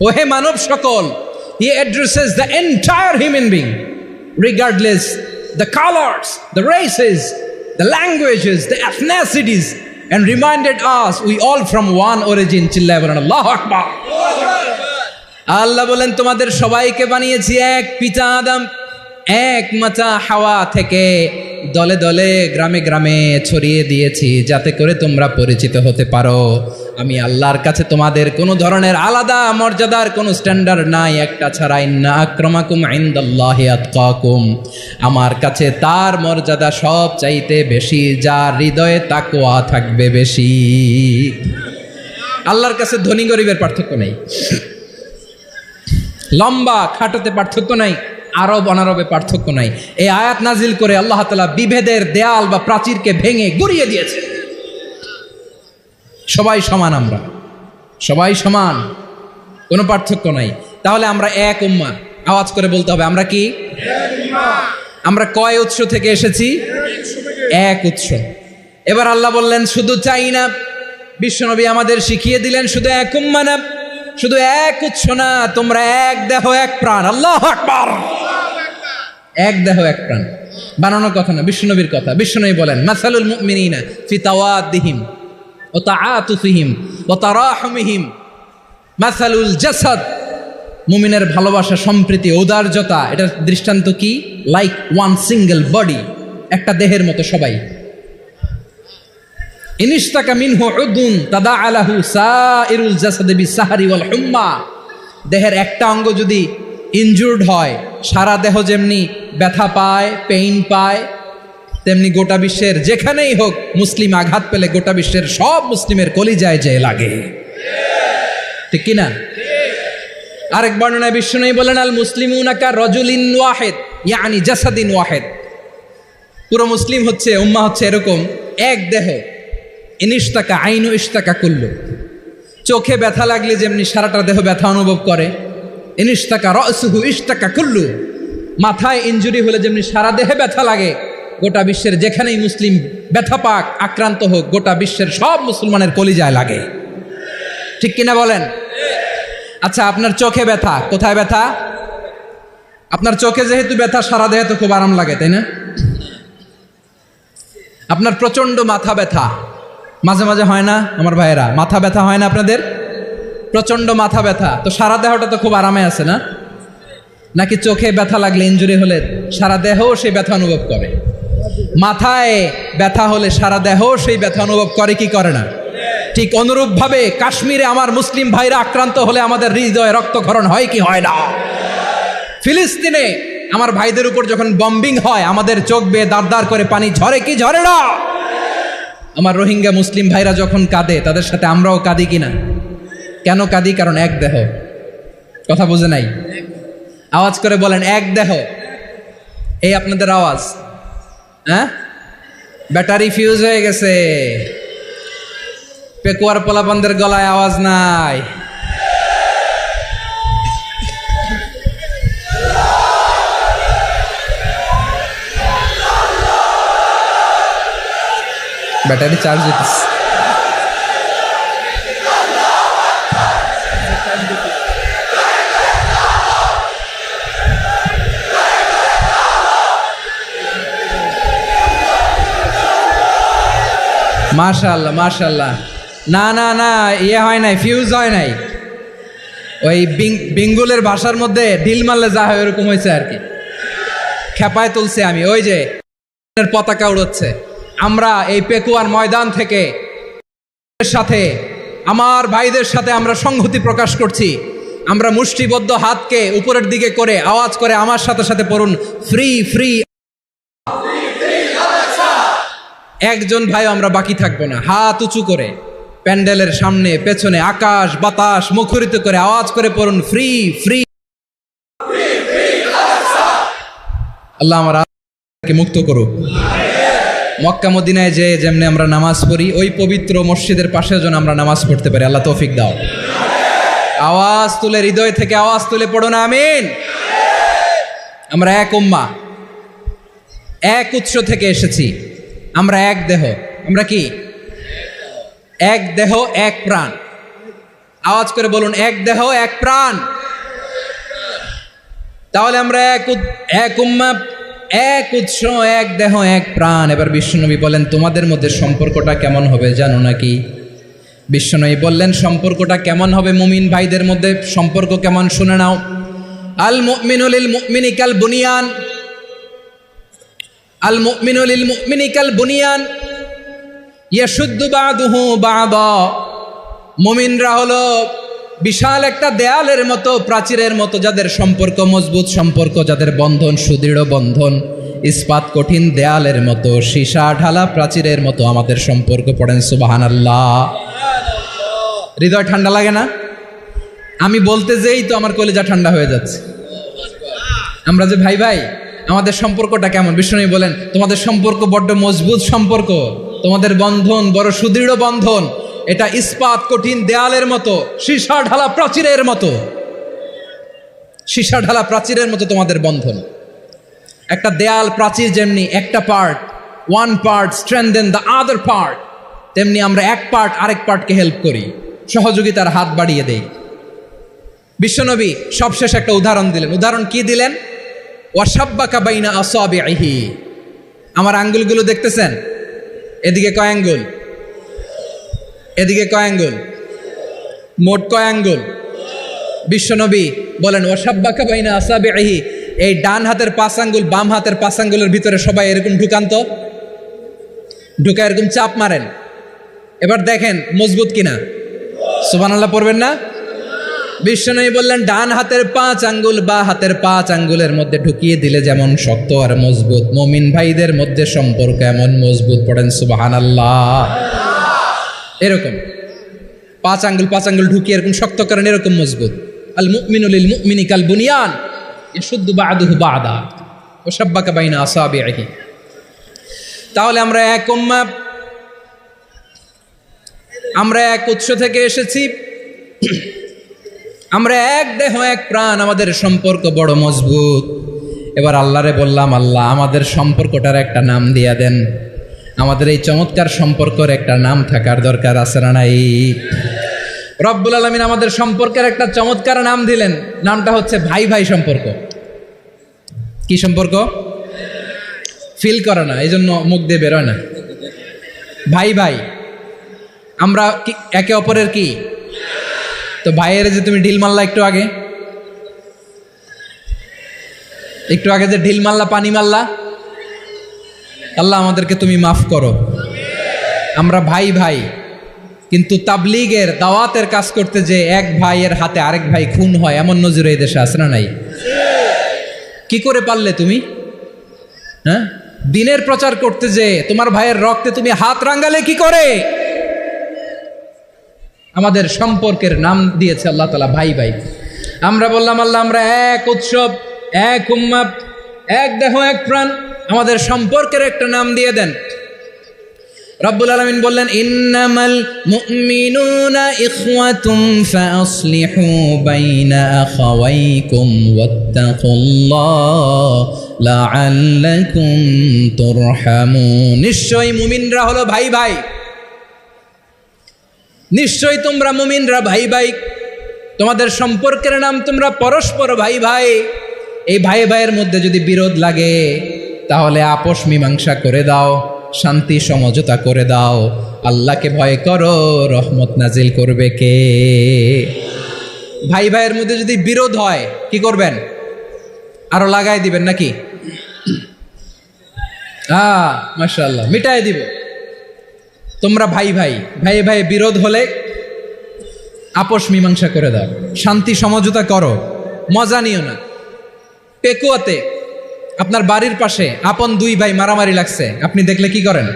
ওহে মানব সকল। He addresses the entire human being regardless the colors, the races, the languages, the ethnicities, and reminded us we all from one origin. চিল্লায় বলেন আল্লাহু আকবার। আল্লাহ বলেন তোমাদের সবাইকে বানিয়েছি এক পিতা আদম, এক মাতা হাওয়া থেকে। দলে দলে গ্রামে গ্রামে ছড়িয়ে দিয়েছি যাতে করে তোমরা পরিচিত হতে পারো আমি আল্লাহর কাছে তোমাদের কোনো ধরনের আলাদা মর্যাদার কোনো স্ট্যান্ডার্ড নাই একটা ছাড়া ইন্না আক্রামাকুম ইনদাল্লাহি আতকাকুম আমার কাছে তার মর্যাদা সব চাইতে বেশি যার হৃদয়ে তাকওয়া থাকবে বেশি আল্লাহর কাছে ধনী গরিবের পার্থক্য নেই লম্বা খাটোতে পার্থক্য নাই আরব অনারবে পার্থক্য নাই এই আয়াত নাজিল করে আল্লাহ তাআলা বিভেদের দেয়াল বা প্রাচীরকে ভেঙে গুড়িয়ে দিয়েছে সবাই সমান আমরা সবাই সমান কোনো পার্থক্য নাই তাহলে আমরা এক উম্মাহ আওয়াজ করে বলতে হবে আমরা কি আমরা কয় উৎস থেকে এসেছি এক উৎস এবার আল্লাহ বললেন শুধু চাই না বিশ্বনবী আমাদের শিখিয়ে দিলেন শুধু এক উম্মাহ না শুধু এক উৎস না তোমরা এক দেহ এক প্রাণ আল্লাহু আকবার এক দেহ এক প্রাণ বানানোর কথা না বিশ্বনবীর কথা বিশ্বনবী বলেন মাসালুল মুমিনিনা ফি তাওয়াদ্দিহিম ওয়া তাআতুফিহিম ওয়া তারাহুমিহিম মাসালুল জাসাদ মুমিনের ভালোবাসা সম্প্রীতি ঔদার্যতা এটার দৃষ্টান্ত কি লাইক ওয়ান সিঙ্গেল বডি একটা দেহের মতো সবাই ইনিশতাকা মিনহু উদুন তাদাআ লাহু সাইরুল জাসাদি বিসাহরি ওয়াল হুম্মা দেহের একটা অঙ্গ যদি ইনজুর্ড হয় সারা দেহ যেমনি ব্যথা পায় পেইন পায় তেমনি গোটা বিশ্বের যেখানেই হোক মুসলিম আঘাত পেলে গোটা বিশ্বের সব মুসলিমের কলিজায় যে লাগে ঠিক কিনা আরেক বর্ণনায় বিশ্বনবী বলেন আল মুসলিমুনা কা রাজুলিন ওয়াহিদ ইয়ানি জাসাদিন ওয়াহিদ পুরো মুসলিম হচ্ছে উম্মাহ হচ্ছে এরকম এক দেহ ইনিশতাকা আইনু ইশতাকা কুল্লু চোখে ব্যথা লাগলে যেমনি সারাটা দেহ ব্যথা অনুভব করে ইনিশতাকা রাসুহু ইশতাকা কুল্লু মাথায় ইনজুরি হলে যেমনি সারা দেহে ব্যথা লাগে গোটা বিশ্বের যেখানেই মুসলিম ব্যথা পাক আক্রান্ত হোক গোটা বিশ্বের সব মুসলমানের কলিজায় লাগে ঠিক কিনা বলেন আচ্ছা আপনার চোখে ব্যথা কোথায় ব্যথা আপনার চোখে যেহেতু ব্যথা সারা দেহে তো খুব আরাম লাগে তাই না আপনার প্রচন্ড মাথা ব্যথা মাঝে মাঝে হয় না আমার ভাইয়েরা মাথা ব্যথা হয় না আপনাদের প্রচন্ড মাথা ব্যথা তো সারা দেহটা তো খুব আরামে আছে না নাকি চোখে ব্যথা লাগলে ইনজুরি হলে সারা দেহ সেই ব্যথা অনুভব করে মাথায় ব্যথা হলে সারা দেহ সেই ব্যথা অনুভব করে কি করে না ঠিক অনুরূপভাবে কাশ্মীরে আমার মুসলিম ভাইরা আক্রান্ত হলে আমাদের হৃদয়ে রক্তক্ষরণ হয় কি হয় না ফিলিস্তিনে আমার ভাইদের উপর যখন বম্বিং হয় আমাদের চোখ বেয়ে দাঁড় করে পানি ঝরে কি ঝরে না আমার রোহিঙ্গা মুসলিম ভাইরা যখন কাঁদে তাদের সাথে আমরাও কাঁদি কিনা কেন কাঁদি কারণ এক দেহ কথা বুঝে নাই আওয়াজ করে বলেন এক দেহ এই আপনাদের আওয়াজ হ্যাঁ ব্যাটারি ফিউজ হয়ে গেছে পেকুয়ার পোলাপানদের গলায় আওয়াজ নাই ব্যাটারি চার্জ দিতেছে মাশাআল্লাহ মাশাআল্লাহ না না না ইয়ে হয় নাই ফিউজ হয় নাই ওই বেঙ্গলের ভাষার মধ্যে ঢিল মারলে যা হয় এরকম হয়েছে আর কি খেপায় তুলছে আমি ওই যে পতাকা উড়োচ্ছে আমরা এই পেকুয়ার ময়দান থেকে সাথে আমার ভাইদের সাথে আমরা সংহতি প্রকাশ করছি আমরা মুষ্টিবদ্ধ হাতকে উপরের দিকে করে আওয়াজ করে আমার সাথে সাথে পড়ুন ফ্রি ফ্রি একজন ভাই আমরা বাকি থাকবো না হাত উঁচু করে প্যান্ডেলের সামনে পেছনে আকাশ বাতাস মুখরিত করে আওয়াজ করে পড়ুন ফ্রি ফ্রি আল্লাহ আমাকে মুক্ত করুক মক্কা মদিনায় যে যেমনি আমরা নামাজ পড়ি ওই পবিত্র মসজিদের পাশে যেন আমরা নামাজ পড়তে পারি আল্লাহ তৌফিক দাও আওয়াজ তুলে হৃদয় থেকে আওয়াজ তুলে পড়ো না আমিন আমরা এক উম্মাহ এক উৎস থেকে এসেছি আমরা এক দেহ আমরা কি এক দেহ এক প্রাণ আওয়াজ করে বলুন এক দেহ এক প্রাণ তাহলে আমরা এক উম্মাহ এক উৎস এক দেহ এক প্রাণ এবার বিশ্বনবী বলেন তোমাদের মধ্যে সম্পর্কটা কেমন হবে জানো নাকি বিশ্বনবী বললেন সম্পর্কটা কেমন হবে মুমিন ভাইদের মধ্যে সম্পর্ক কেমন শুনে নাও আল মুমিনু লিল মুমিনি কাল বুনিয়ান আল মুমিনু লিল মুমিনি কাল বুনিয়ান ইয়াশুদ্দু বাদুহু বাদা। মুমিনরা হলো বিশাল একটা দেয়ালের মতো, প্রাচীরের মতো, যাদের সম্পর্ক মজবুত সম্পর্ক, যাদের বন্ধন সুদৃঢ় বন্ধন, ইস্পাত কঠিন দেয়ালের মতো, সীসা ঢালা প্রাচীরের মতো আমাদের সম্পর্ক। পড়েন সুবহানাল্লাহ। হৃদয় ঠান্ডা লাগে না? আমি বলতে যেই তো আমার কলিজা ঠান্ডা হয়ে যাচ্ছে। আমরা যে ভাই ভাই, আমাদের সম্পর্কটা কেমন? বিষ্ণু বলেন তোমাদের সম্পর্ক বড্ড মজবুত সম্পর্ক, তোমাদের বন্ধন বড় সুদৃঢ় বন্ধন, এটা ইস্পাত কঠিন দেয়ালের মতো, সীসা ঢালা প্রাচীরের মতো, সীসা ঢালা প্রাচীরের মতো তোমাদের বন্ধন। একটা দেয়াল প্রাচীর যেমনি একটা part, one part strengthen the other part, তেমনি আমরা এক পার্ট আরেক পার্টকে হেল্প করি, সহযোগিতার হাত বাড়িয়ে দেই। বিশ্বনবী সবশেষ একটা উদাহরণ দিলেন। উদাহরণ কি দিলেন? ওয়াশাব্বাকা বাইনা আসাবিহি। আমার আঙ্গুলগুলো দেখতেছেন? এদিকে কয় আঙ্গুল, এদিকে কয় আঙ্গুল, মোট কয় আঙ্গুল? বিশ্বনবী বলেন ওয়াশাব্বাকা বাইনা আসাবিহি, এই ডান হাতের 5 আঙ্গুল বাম হাতের 5 আঙ্গুলের ভিতরে সবাই এরকম ঢুকান তো, ঢুকা এরকম চাপ মারেন। এবার দেখেন মজবুত কিনা। সুবহানাল্লাহ পড়বেন না? বিশ্বনবী বললেন ডান হাতের 5 আঙ্গুল বা হাতের 5 আঙ্গুলের মধ্যে ঢুকিয়ে দিলে যেমন শক্ত আর মজবুত, মুমিন ভাইদের মধ্যে সম্পর্ক এমন মজবুত। পড়েন সুবহানাল্লাহ। এরকম 5 আঙ্গুল ঢুকিয়ে এরকম শক্ত করেন, এরকম মজবুত। আল মুমিনু লিল মুমিনি কাল বুনিয়ান ইয়াশুদ্দু বাদুহু বাদা ওয়াশাব্বাকা বাইনা আসাবিহি। তাহলে আমরা এক উম্মাহ, আমরা এক উৎস থেকে এসেছি, আমরা এক দেহ এক প্রাণ, আমাদের সম্পর্ক বড় মজবুত। এবার আল্লাহরে বললাম, আল্লাহ আমাদের সম্পর্কটার একটা নাম দিয়া দেন। আমাদের এই চমৎকার সম্পর্কের একটা নাম থাকার দরকার আছে না নাই? রব্বুল আলামিন আমাদের সম্পর্কের একটা চমৎকার নাম দিলেন। নামটা হচ্ছে ভাই ভাই সম্পর্ক। কি সম্পর্ক? ফিল করে না, এই জন্য মুখ দিয়ে বেরোয় না। ভাই ভাই, আমরা একে অপরের কি? তো ভাইয়ের যে তুমি ঢিল মারলা একটু আগে যে ঢিল মারলা, পানি মারলা, আল্লাহ আমাদেরকে তুমি মাফ করো। আমরা ভাই ভাই, কিন্তু তাবলীগের দাওয়াতের কাজ করতে যে এক ভাইয়ের হাতে আরেক ভাই খুন হয়, এমন নজির এই দেশে আছে না নাই? কি করে পারলে তুমি? হ্যাঁ, দিনের প্রচার করতে যে তোমার ভাইয়ের রক্তে তুমি হাত রাঙ্গালে কি করে? আমাদের সম্পর্কের নাম দিয়েছে আল্লাহ তাআলা ভাই ভাই। আমরা বললাম আল্লাহ আমরা এক উৎসব, এক উম্মাহ, এক দেহ এক প্রাণ, আমাদের সম্পর্কের একটা নাম দিয়ে দেন। রব্বুল আলামিন বললেন ইন্নামাল মুমিনুনা ইখওয়াতুম ফাসলিহু বাইনা আখাওয়াইকুম ওয়াত্তাকুল্লাহ লাআল্লাকুম তুরহামুন। নিশ্চয়ই মুমিনরা হলো ভাই ভাই, নিশ্চয়ই তোমরা মুমিনরা ভাই ভাই, তোমাদের সম্পর্কের নাম তোমরা পরস্পর ভাই ভাই। এই ভাই ভাইয়ের মধ্যে যদি বিরোধ লাগে তাহলে আপোষ মীমাংসা করে দাও, শান্তি সমঝোতা করে দাও। আল্লাহকে ভয় করো, রহমত নাজিল করবে কে? ভাই ভাইয়ের মধ্যে যদি বিরোধ হয় কি করবেন? আরো লাগাই দিবেন নাকি? মাশাআল্লাহ, মিটাই দিব। তোমরা ভাই ভাই, ভাই ভাই বিরোধ হলে আপোষ মীমাংসা করে দাও, শান্তি সমঝোতা করো, মজা নিও না। পেকুয়াতে আপনার বাড়ির পাশে আপন 2 ভাই মারামারি লাগছে, আপনি দেখলে কি করেন?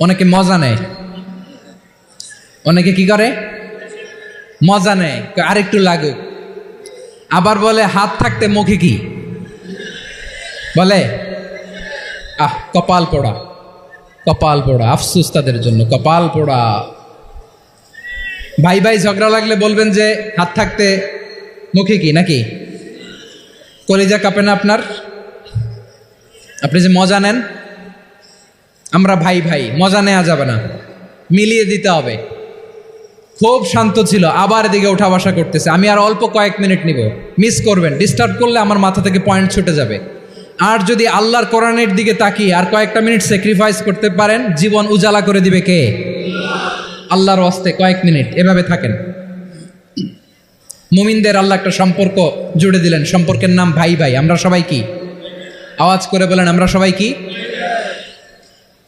অনেকে মজা নেয়, অনেকে কি করে? মজা নেয়, আরেকটু লাগুক। আবার বলে হাত থাকতে মুখে কি বলে? কপাল পোড়া, কপাল পোড়া। আফসোস তাদের জন্য, কপাল পোড়া। ভাই ভাই ঝগড়া লাগলে বলবেন যে হাত থাকতে মুখে কি, নাকি? কলিজা কাঁপে না আপনার? আপনি যে মজা নেন। আমরা ভাই ভাই, মজা নেওয়া যাবে না, মিলিয়ে দিতে হবে। খুব শান্ত ছিল, আবার এদিকে ওঠা বসা করতেছে। আমি আর অল্প কয়েক মিনিট নিব, মিস করবেন। ডিস্টার্ব করলে আমার মাথা থেকে পয়েন্ট ছুটে যাবে। আর যদি আল্লাহর কোরআনের দিকে তাকিয়ে আর কয়েকটা মিনিট স্যাক্রিফাইস করতে পারেন, জীবন উজালা করে দিবে কে? আল্লাহর ওয়াস্তে কয়েক মিনিট এভাবে থাকেন। মুমিনদের আল্লাহ একটা সম্পর্ক জুড়ে দিলেন, সম্পর্কের নাম ভাই ভাই। আমরা সবাই কি? আওয়াজ করে বলেন আমরা সবাই কি?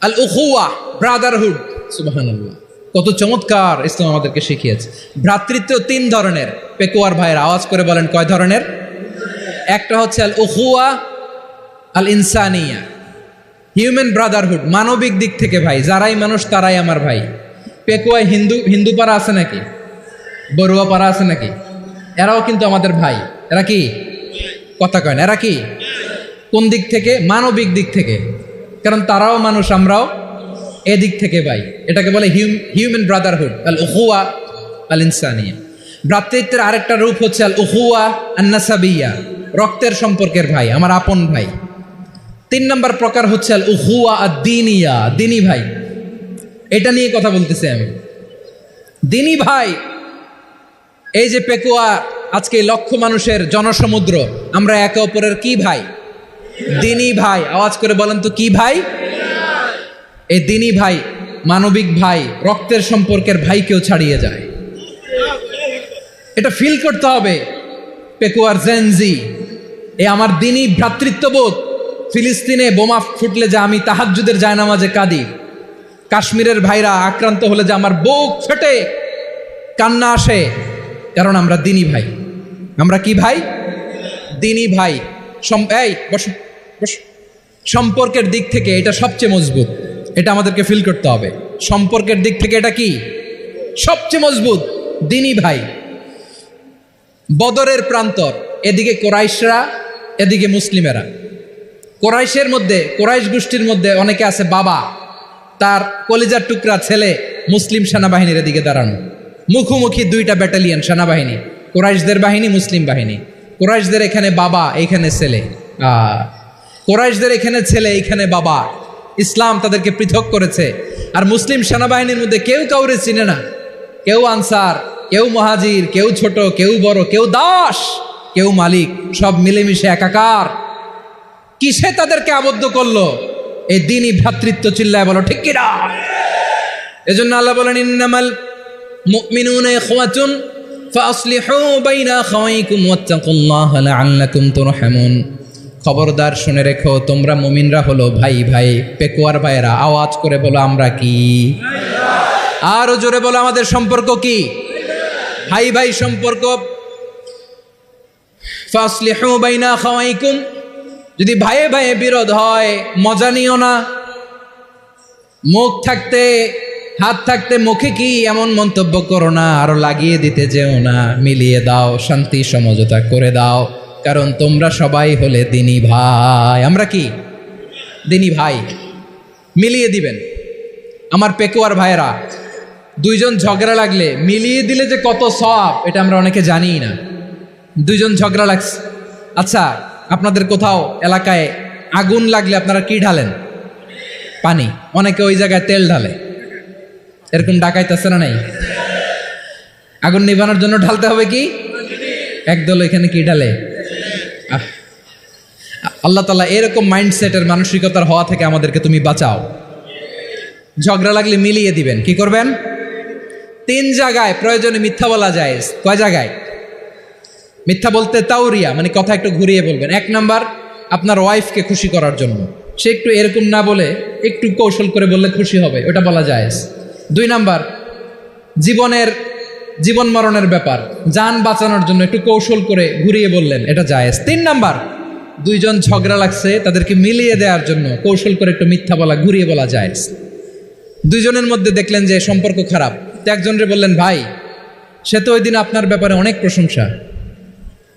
আল উখুয়া, ব্রাদারহুড। সুবহানাল্লাহ, কত চমৎকার ইসলাম আমাদেরকে শিখিয়েছে। ভ্রাতৃত্ব 3 ধরনের। পেকুয়ার ভাইয়ের আওয়াজ করে বলেন কয় ধরনের? একটা হচ্ছে আল উখুয়া আল ইনসানিয়া, হিউম্যান ব্রাদারহুড, মানবিক দিক থেকে ভাই, যারাই মানুষ তারাই আমার ভাই। পেকুয়ায় হিন্দু পাড়া আছে নাকি? বড়ুয়া পাড়া আছে নাকি? এরাও কিন্তু আমাদের ভাই। এরা কি? কথা কয় না, এরা কি? কোন দিক থেকে? মানবিক দিক থেকে, কারণ তারাও মানুষ, আমরাও এদিক থেকে ভাই। এটাকে বলে হিউম্যান ব্রাদারহুড, আল উখুয়া আল ইনসানিয়া। ভ্রাতৃত্বের আরেকটা রূপ হচ্ছে আল উখুয়া আন নাসাবিয়া, রক্তের সম্পর্কের ভাই, আমার আপন ভাই। 3 নম্বর প্রকার হচ্ছে আল উখুয়া আদ দ্বীনিয়া, দ্বীনি ভাই। এটা নিয়ে কথা বলতেছি আমি। দ্বীনি ভাই, এই যে পেকুয়া, আজকে লক্ষ মানুষের জনসমুদ্র, আমরা একে অপরের কি ভাই? দ্বীনি ভাই। আওয়াজ করে বলেন তো কি ভাই? এই দ্বীনি ভাই, মানবিক ভাই, রক্তের সম্পর্কের ভাইকেও ছাড়িয়ে যায়। এটা ফিল করতে হবে। পেকুয়ার জেনজি, এ আমার দ্বীনি ভ্রাতৃত্ববোধ। ফিলিস্তিনে বোমা ফুটলে যে আমি তাহাজ্জুদের জায়নামাজে কাঁদি, কাশ্মীরের ভাইরা আক্রান্ত হলে যে আমার বুক ফেটে কান্না আসে, কারণ আমরা দ্বীনি ভাই। আমরা কি ভাই? দ্বীনি ভাই। এই বসো বসো। সম্পর্কের দিক থেকে এটা সবচেয়ে মজবুত, এটা আমাদেরকে ফিল করতে হবে। সম্পর্কের দিক থেকে এটা কি? সবচেয়ে মজবুত, দ্বীনি ভাই। বদরের প্রান্তর, এদিকে কোরাইশরা, এদিকে মুসলিমেরা। কোরাইশের মধ্যে, কোরাইশ গোষ্ঠীর মধ্যে অনেকে আছে বাবা, তার কলিজার টুকরা ছেলে মুসলিম সেনাবাহিনীর এদিকে দাঁড়ানো, মুখোমুখি 2টা ব্যাটালিয়ন সেনাবাহিনী, কোরাইশদের বাহিনী, মুসলিম বাহিনী। কোরাইশদের এখানে বাবা, এইখানে ছেলে। কোরাইশদের এখানে ছেলে, এইখানে বাবা। ইসলাম তাদেরকে পৃথক করেছে। আর মুসলিম সেনাবাহিনীর মধ্যে কেউ কাউরে চিনে না, কেউ আনসার, কেউ মুহাজির, কেউ ছোট, কেউ বড়, কেউ দাস, কেউ মালিক, সব মিলেমিশে একাকার। কিসে তাদেরকে আবদ্ধ করলো? এই দ্বীনি ভ্রাতৃত্ব। চিল্লায় বলো ঠিক কিনা? এজন্য আল্লাহ বলেন ইন্নামাল মুমিনুনা ইখওয়াতুন ফাসলিহু বাইনা আখাওয়াইকুম ওয়াত্তাকুল্লাহা লাআল্লাকুম তুরহামুন। খবরদার শুনে রেখো, তোমরা মুমিনরা হলো ভাই ভাই। পেকুয়ার ভাইয়েরা আওয়াজ করে বলো আমরা কি? আরো জোরে বলো আমাদের সম্পর্ক কি? ভাই ভাই সম্পর্ক। ফাসলিহু বাইনা আখাওয়াইকুম, যদি ভাইয়ে ভাইয়ে বিরোধ হয় মজা নিও না। মুখ থাকতে, হাত থাকতে মুখে কি এমন মন্তব্য করো না, আরো লাগিয়ে দিতে যেও না। মিলিয়ে দাও, শান্তি সমঝোতা করে দাও, কারণ তোমরা সবাই হলে দ্বীনি ভাই। আমরা কি? দ্বীনি ভাই। মিলিয়ে দিবেন। আমার পেকুয়ার ভাইয়েরা, 2 জন ঝগড়া লাগলে মিলিয়ে দিলে যে কত সওয়াব, এটা আমরা অনেকে জানিই না। 2 জন ঝগড়া লাগছে, আচ্ছা আপনাদের কোথাও এলাকায় আগুন লাগলে আপনারা কি ঢালেন? পানি। অনেকে ওই জায়গায় তেল ঢালে। এরকম ডাকাইতেছে না নাই? আগুন নিভানোর জন্য ঢালতে হবে কি? একদল এখানে কি ঢালে? আল্লাহ তাআলা এরকম মাইন্ডসেটের, মানসিকতার হওয়া থেকে আমাদেরকে তুমি বাঁচাও। ঝগড়া লাগলে মিলিয়ে দিবেন। কি করবেন? 3 জায়গায় প্রয়োজনে মিথ্যা বলা যায়। কয় জায়গায় মিথ্যা বলতে? তাওরিয়া, মানে কথা একটু ঘুরিয়ে বলবেন। 1 নাম্বার, আপনার ওয়াইফকে খুশি করার জন্য, সে একটু এরকম না বলে একটু কৌশল করে বললে খুশি হবে, ওটা বলা যায়। 2 নাম্বার, জীবন মরণের ব্যাপার, জান বাঁচানোর জন্য একটু কৌশল করে ঘুরিয়ে বললেন, এটা জায়েজ। 3 নাম্বার, 2 জন ঝগড়া লাগছে, তাদেরকে মিলিয়ে দেওয়ার জন্য কৌশল করে একটু মিথ্যা বলা, ঘুরিয়ে বলা জায়েজ। 2 জনের মধ্যে দেখলেন যে সম্পর্ক খারাপ, তো একজনরে বললেন ভাই, সে তো ওই দিন আপনার ব্যাপারে অনেক প্রশংসা।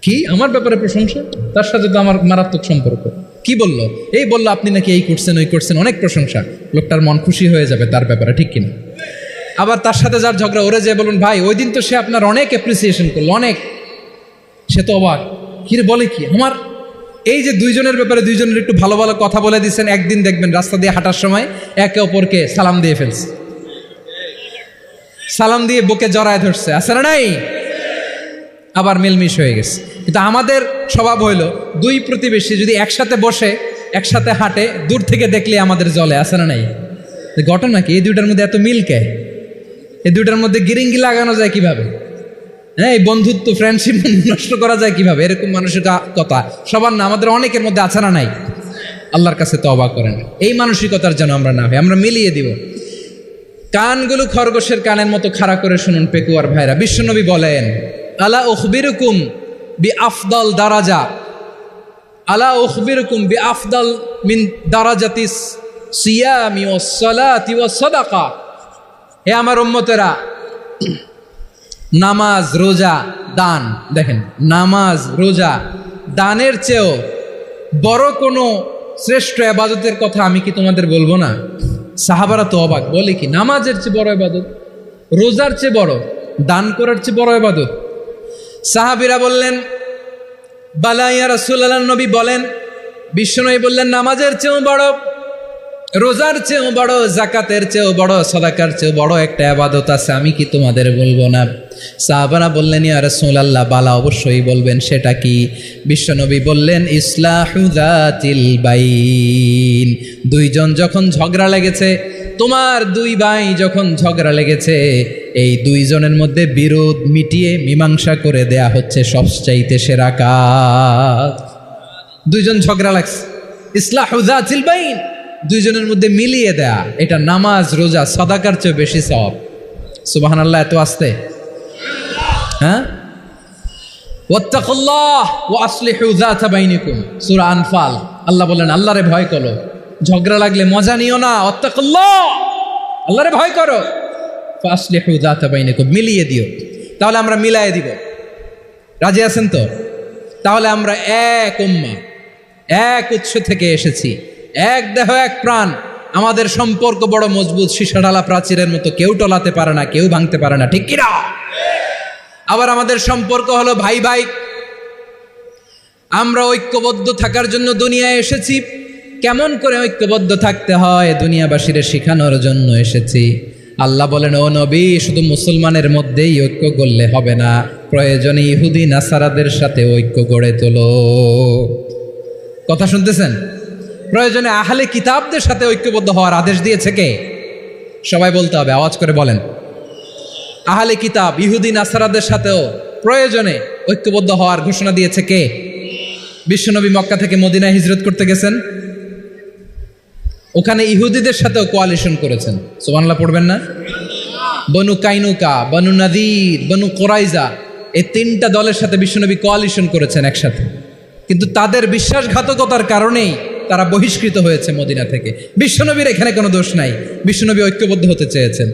কি? আমার ব্যাপারে প্রশংসা? তার সাথে তো আমার মারাত্মক সম্পর্ক। কি বলল? এই বলল আপনি নাকি এই করছেন, ওই করছেন, অনেক প্রশংসা। লোকটার মন খুশি হয়ে যাবে তার ব্যাপারে, ঠিক কিনা? আবার তার সাথে যার ঝগড়া, ওরে যে বলুন ভাই ওই দিন তো সে আপনার অনেক অ্যাপ্রিসিয়েশন করলো, অনেক। সে তো অবাক, কি বলে কি আমার? এই যে 2 জনের ব্যাপারে 2 জনের একটু ভালো ভালো কথা বলে দিচ্ছেন, একদিন দেখবেন রাস্তা দিয়ে হাঁটার সময় একে অপরকে সালাম দিয়ে ফেলছে, সালাম দিয়ে বুকে জড়ায় ধরছে, আছে না নাই? আবার মিলমিশ হয়ে গেছে। কিন্তু আমাদের স্বভাব হইল 2 প্রতিবেশী যদি একসাথে বসে একসাথে হাঁটে, দূর থেকে দেখলে আমাদের জলে, আছে না নাই? ঘটনা কি? এই 2টার মধ্যে এত মিল কে? এই 2টার মধ্যে গিরিঙ্গি লাগানো যায় কিভাবে? হ্যাঁ, এই বন্ধুত্ব, ফ্রেন্ডশিপ নষ্ট করা যায় কিভাবে? এরকম মানুষের কথা সবার না, আমাদের অনেকের মধ্যে আছে না নাই? আল্লাহর কাছে তওবা করেন। এই মানসিকতার যেন আমরা না হই, আমরা মিলিয়ে দিব। কানগুলো খরগোশের কানের মতো খাড়া করে শুনুন পেকুয়ার ভাইরা। বিশ্বনবী বলেন, আলা উখবিরুকুম বি আফদাল দারাজা, আলা উখবিরুকুম বি আফদাল মিন দারাজাতিস সিয়ামি ওয়াস সালাতি ওয়াস সাদাকা। হে আমার উম্মতেরা, নামাজ, রোজা, দান, দেখেন নামাজ, রোজা, দানের চেয়েও বড় কোনো শ্রেষ্ঠ ইবাদতের কথা আমি কি তোমাদের বলবো না? সাহাবারা তো অবাক, বলে কি নামাজের চেয়ে বড় ইবাদত, রোজার চেয়ে বড়, দান করার চেয়ে বড় ইবাদত? সাহাবীরা বললেন, বালা ইয়া রাসূলুল্লাহ, নবী বলেন। বিশ্বনবী বললেন, নামাজের চেয়েও বড়, রোজার চেয়েও বড়, জাকাতের চেয়েও বড়, সাদাকার চেয়েও বড় একটা ইবাদত আছে, আমি কি তোমাদের বলবো না? সাহাবারা বললেন, ইয়া রাসূলুল্লাহ, বালা অবশ্যই বলবেন, সেটা কি? বিশ্বনবী বললেন, ইসলাহু যাতিল বাইন। দুইজন যখন ঝগড়া লেগেছে, তোমার দুই ভাই যখন ঝগড়া লেগেছে, এই দুইজনের মধ্যে বিরোধ মিটিয়ে মীমাংসা করে দেয়া হচ্ছে সবচাইতে সেরা কাজ। দুইজন ঝগড়া লাগছে, ইসলাহু যাতিল বাইন, দুইজনের মধ্যে মিলিয়ে দেয়া, এটা নামাজ, রোজা, সাদাকার চেয়ে বেশি সওয়াব। সুবহানাল্লাহ, এত আসতে, হ্যাঁ? ওয়াত্তাকুল্লাহ ওয়া আসলিহু যাতা বাইনিকুম, সূরা আনফাল। আল্লাহ বলেন, আল্লাহরে ভয় করো, ঝগড়া লাগলে মজা নিও না, ওয়াত্তাকুল্লাহ, আল্লাহরে ভয় করো, ফাসলিহু যাতা বাইনিকুম, মিলিয়ে দিও। তাহলে আমরা মিলায়ে দিব, রাজি আছেন তো? তাহলে আমরা এক উম্মাহ, এক উৎস থেকে এসেছি, এক দেহ এক প্রাণ, আমাদের সম্পর্ক বড় মজবুত, সীসাঢালা প্রাচীরের মতো, কেউ টলাতে পারে না, কেউ ভাঙতে পারে না, ঠিক কিনা? আবার আমাদের সম্পর্ক হলো ভাই ভাই, আমরা ঐক্যবদ্ধ থাকার জন্য দুনিয়ায় এসেছি। কেমন করে ঐক্যবদ্ধ থাকতে হয় দুনিয়াবাসীরে শেখানোর জন্য এসেছি। আল্লাহ বলেন, ও নবী, শুধু মুসলমানের মধ্যেই ঐক্য করলে হবে না, প্রয়োজনে ইহুদি নাসারাদের সাথে ঐক্য গড়ে তোলো। কথা শুনতেছেন? প্রয়োজনে আহলে কিতাবদের সাথে ঐক্যবদ্ধ হওয়ার আদেশ দিয়েছে কে? সবাই বলতে হবে, আওয়াজ করে বলেন। আহলে কিতাব, ইহুদি নাসারাদের সাথেও প্রয়োজনে ঐক্যবদ্ধ হওয়ার ঘোষণা দিয়েছে কে? বিশ্বনবী মক্কা থেকে মদিনায় হিজরত করতে গেছেন, ওখানে ইহুদিদের সাথেও কোয়ালিশন করেছেন। সুবহানাল্লাহ পড়বেন না? বনু কাইনুকা, বনু নাদির, বনু কোরাইজা, এই তিনটা দলের সাথে বিশ্বনবী কোয়ালিশন করেছেন একসাথে, কিন্তু তাদের বিশ্বাসঘাতকতার কারণেই তারা বহিষ্কৃত হয়েছে মদিনা থেকে। বিশ্বনবীর এখানে কোনো দোষ নাই, বিশ্বনবী ঐক্যবদ্ধ হতে চেয়েছেন।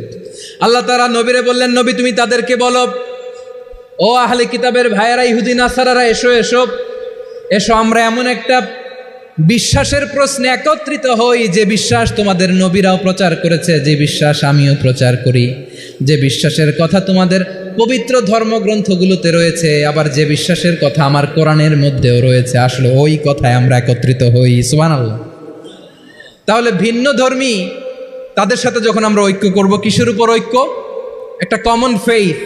আল্লাহ তাআলা নবীরে বললেন, নবী তুমি তাদেরকে বলো, ও আহলে কিতাবের ভাইয়েরা, ইহুদি নাসারারা, এসো এসো এসো, আমরা এমন একটা বিশ্বাসের প্রশ্নে একত্রিত হই, যে বিশ্বাস তোমাদের নবীরাও প্রচার করেছে, যে বিশ্বাস আমিও প্রচার করি, যে বিশ্বাসের কথা তোমাদের পবিত্র ধর্মগ্রন্থগুলোতে রয়েছে, আবার যে বিশ্বাসের কথা আমার কোরআনের মধ্যেও রয়েছে, আসলে ওই কথায় আমরা একত্রিত হই। সুবহানাল্লাহ। তাহলে ভিন্ন ধর্মী তাদের সাথে যখন আমরা ঐক্য করব, কিসের উপর ঐক্য? একটা কমন ফেইথ,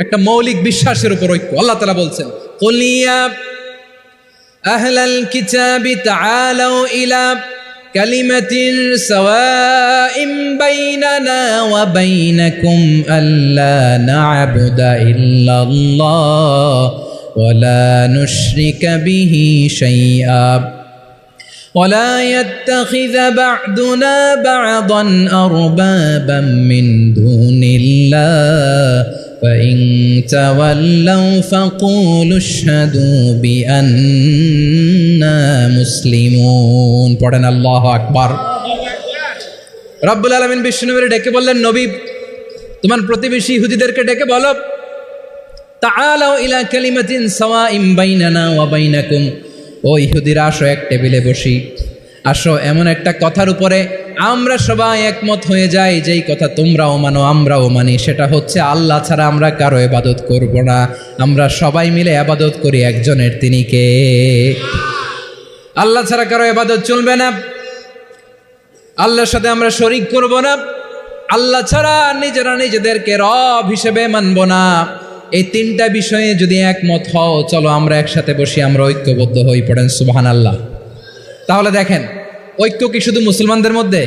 একটা মৌলিক বিশ্বাসের উপর ঐক্য। আল্লাহ তাআলা বলছেন, কুল ইয়া আহলাল কিতাবি তাআলাউ ইলা কালিমাতিন সাওয়াইম বাইনানা ওয়া বাইনাকুম আল্লা না'বুদা ইল্লাল্লাহ ওয়া লা নুশরিকা বিহি শাইআ ولا يتخذ بعضنا بعضا أربابا من دون الله فإن تولوا فقولوا اشهدوا بأننا مسلمون। পড়েন আল্লাহু আকবার। রব্বুল আলামিন বিশ্বনবীকে ডেকে বললেন, নবী তোমার প্রতিবেশী ইহুদিদেরকে ডেকে বলো, তাআলাউ ইলা কালিমাতিন সাওয়াইম বাইনানা ওয়া বাইনাকুম, ও ইহুদিরা আসো, এক টেবিলে বসি, আসো এমন একটা কথার উপরে আমরা সবাই একমত হয়ে যাই, যেই কথা তোমরাও মানো আমরাও মানি, সেটা হচ্ছে আল্লাহ ছাড়া আমরা কারো ইবাদত করব না, আমরা সবাই মিলে ইবাদত করি একজনের, তিনি কে? আল্লাহ ছাড়া কারো ইবাদত চলবে না, আল্লাহর সাথে আমরা শরীক করব না, আল্লাহ ছাড়া নিজেরা নিজেদেরকে রব হিসেবে মানব না। এই তিনটা বিষয়ে যদি একমত হও, চলো আমরা একসাথে বসি, আমরা ঐক্যবদ্ধ হই। পড়েন সুবহানাল্লাহ। তাহলে দেখেন, ঐক্য কি শুধু মুসলমানদের মধ্যে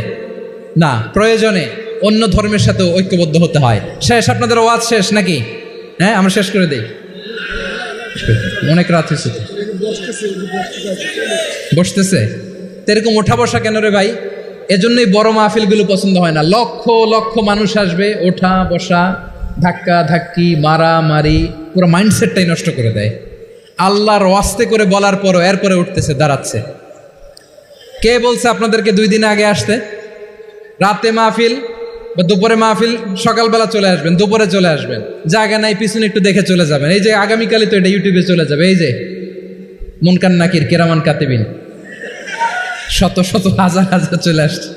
না, প্রয়োজনে অন্য ধর্মের সাথে ঐক্যবদ্ধ হতে হয়। শেষ, আপনাদের ওয়াজ শেষ নাকি? হ্যাঁ, আমরা শেষ করে দিই, অনেক রাত হয়েছে। বসতেছে এরকম ওঠা বসা কেন রে ভাই? এজন্যই বড় মাহফিলগুলো পছন্দ হয় না। লক্ষ লক্ষ মানুষ আসবে, ওঠা বসা, ধাক্কা ধাক্কি, মারামারি, পুরো মাইন্ডসেটটাই নষ্ট করে দেয়। আল্লাহর ওয়াস্তে করে বলার পরও এরপরে উঠতেছে, দাঁড়াচ্ছে। কে বলছে আপনাদেরকে 2 দিন আগে আসতে? রাতে মাহফিল বা দুপুরে মাহফিল, সকালবেলা চলে আসবেন, দুপুরে চলে আসবেন, জায়গা নাই পিছনে একটু দেখে চলে যাবেন। এই যে আগামীকালই তো এটা ইউটিউবে চলে যাবে। এই যে মুনকার নাকির কেরামান কাতিবিন, শত শত হাজার হাজার চলে আসছে,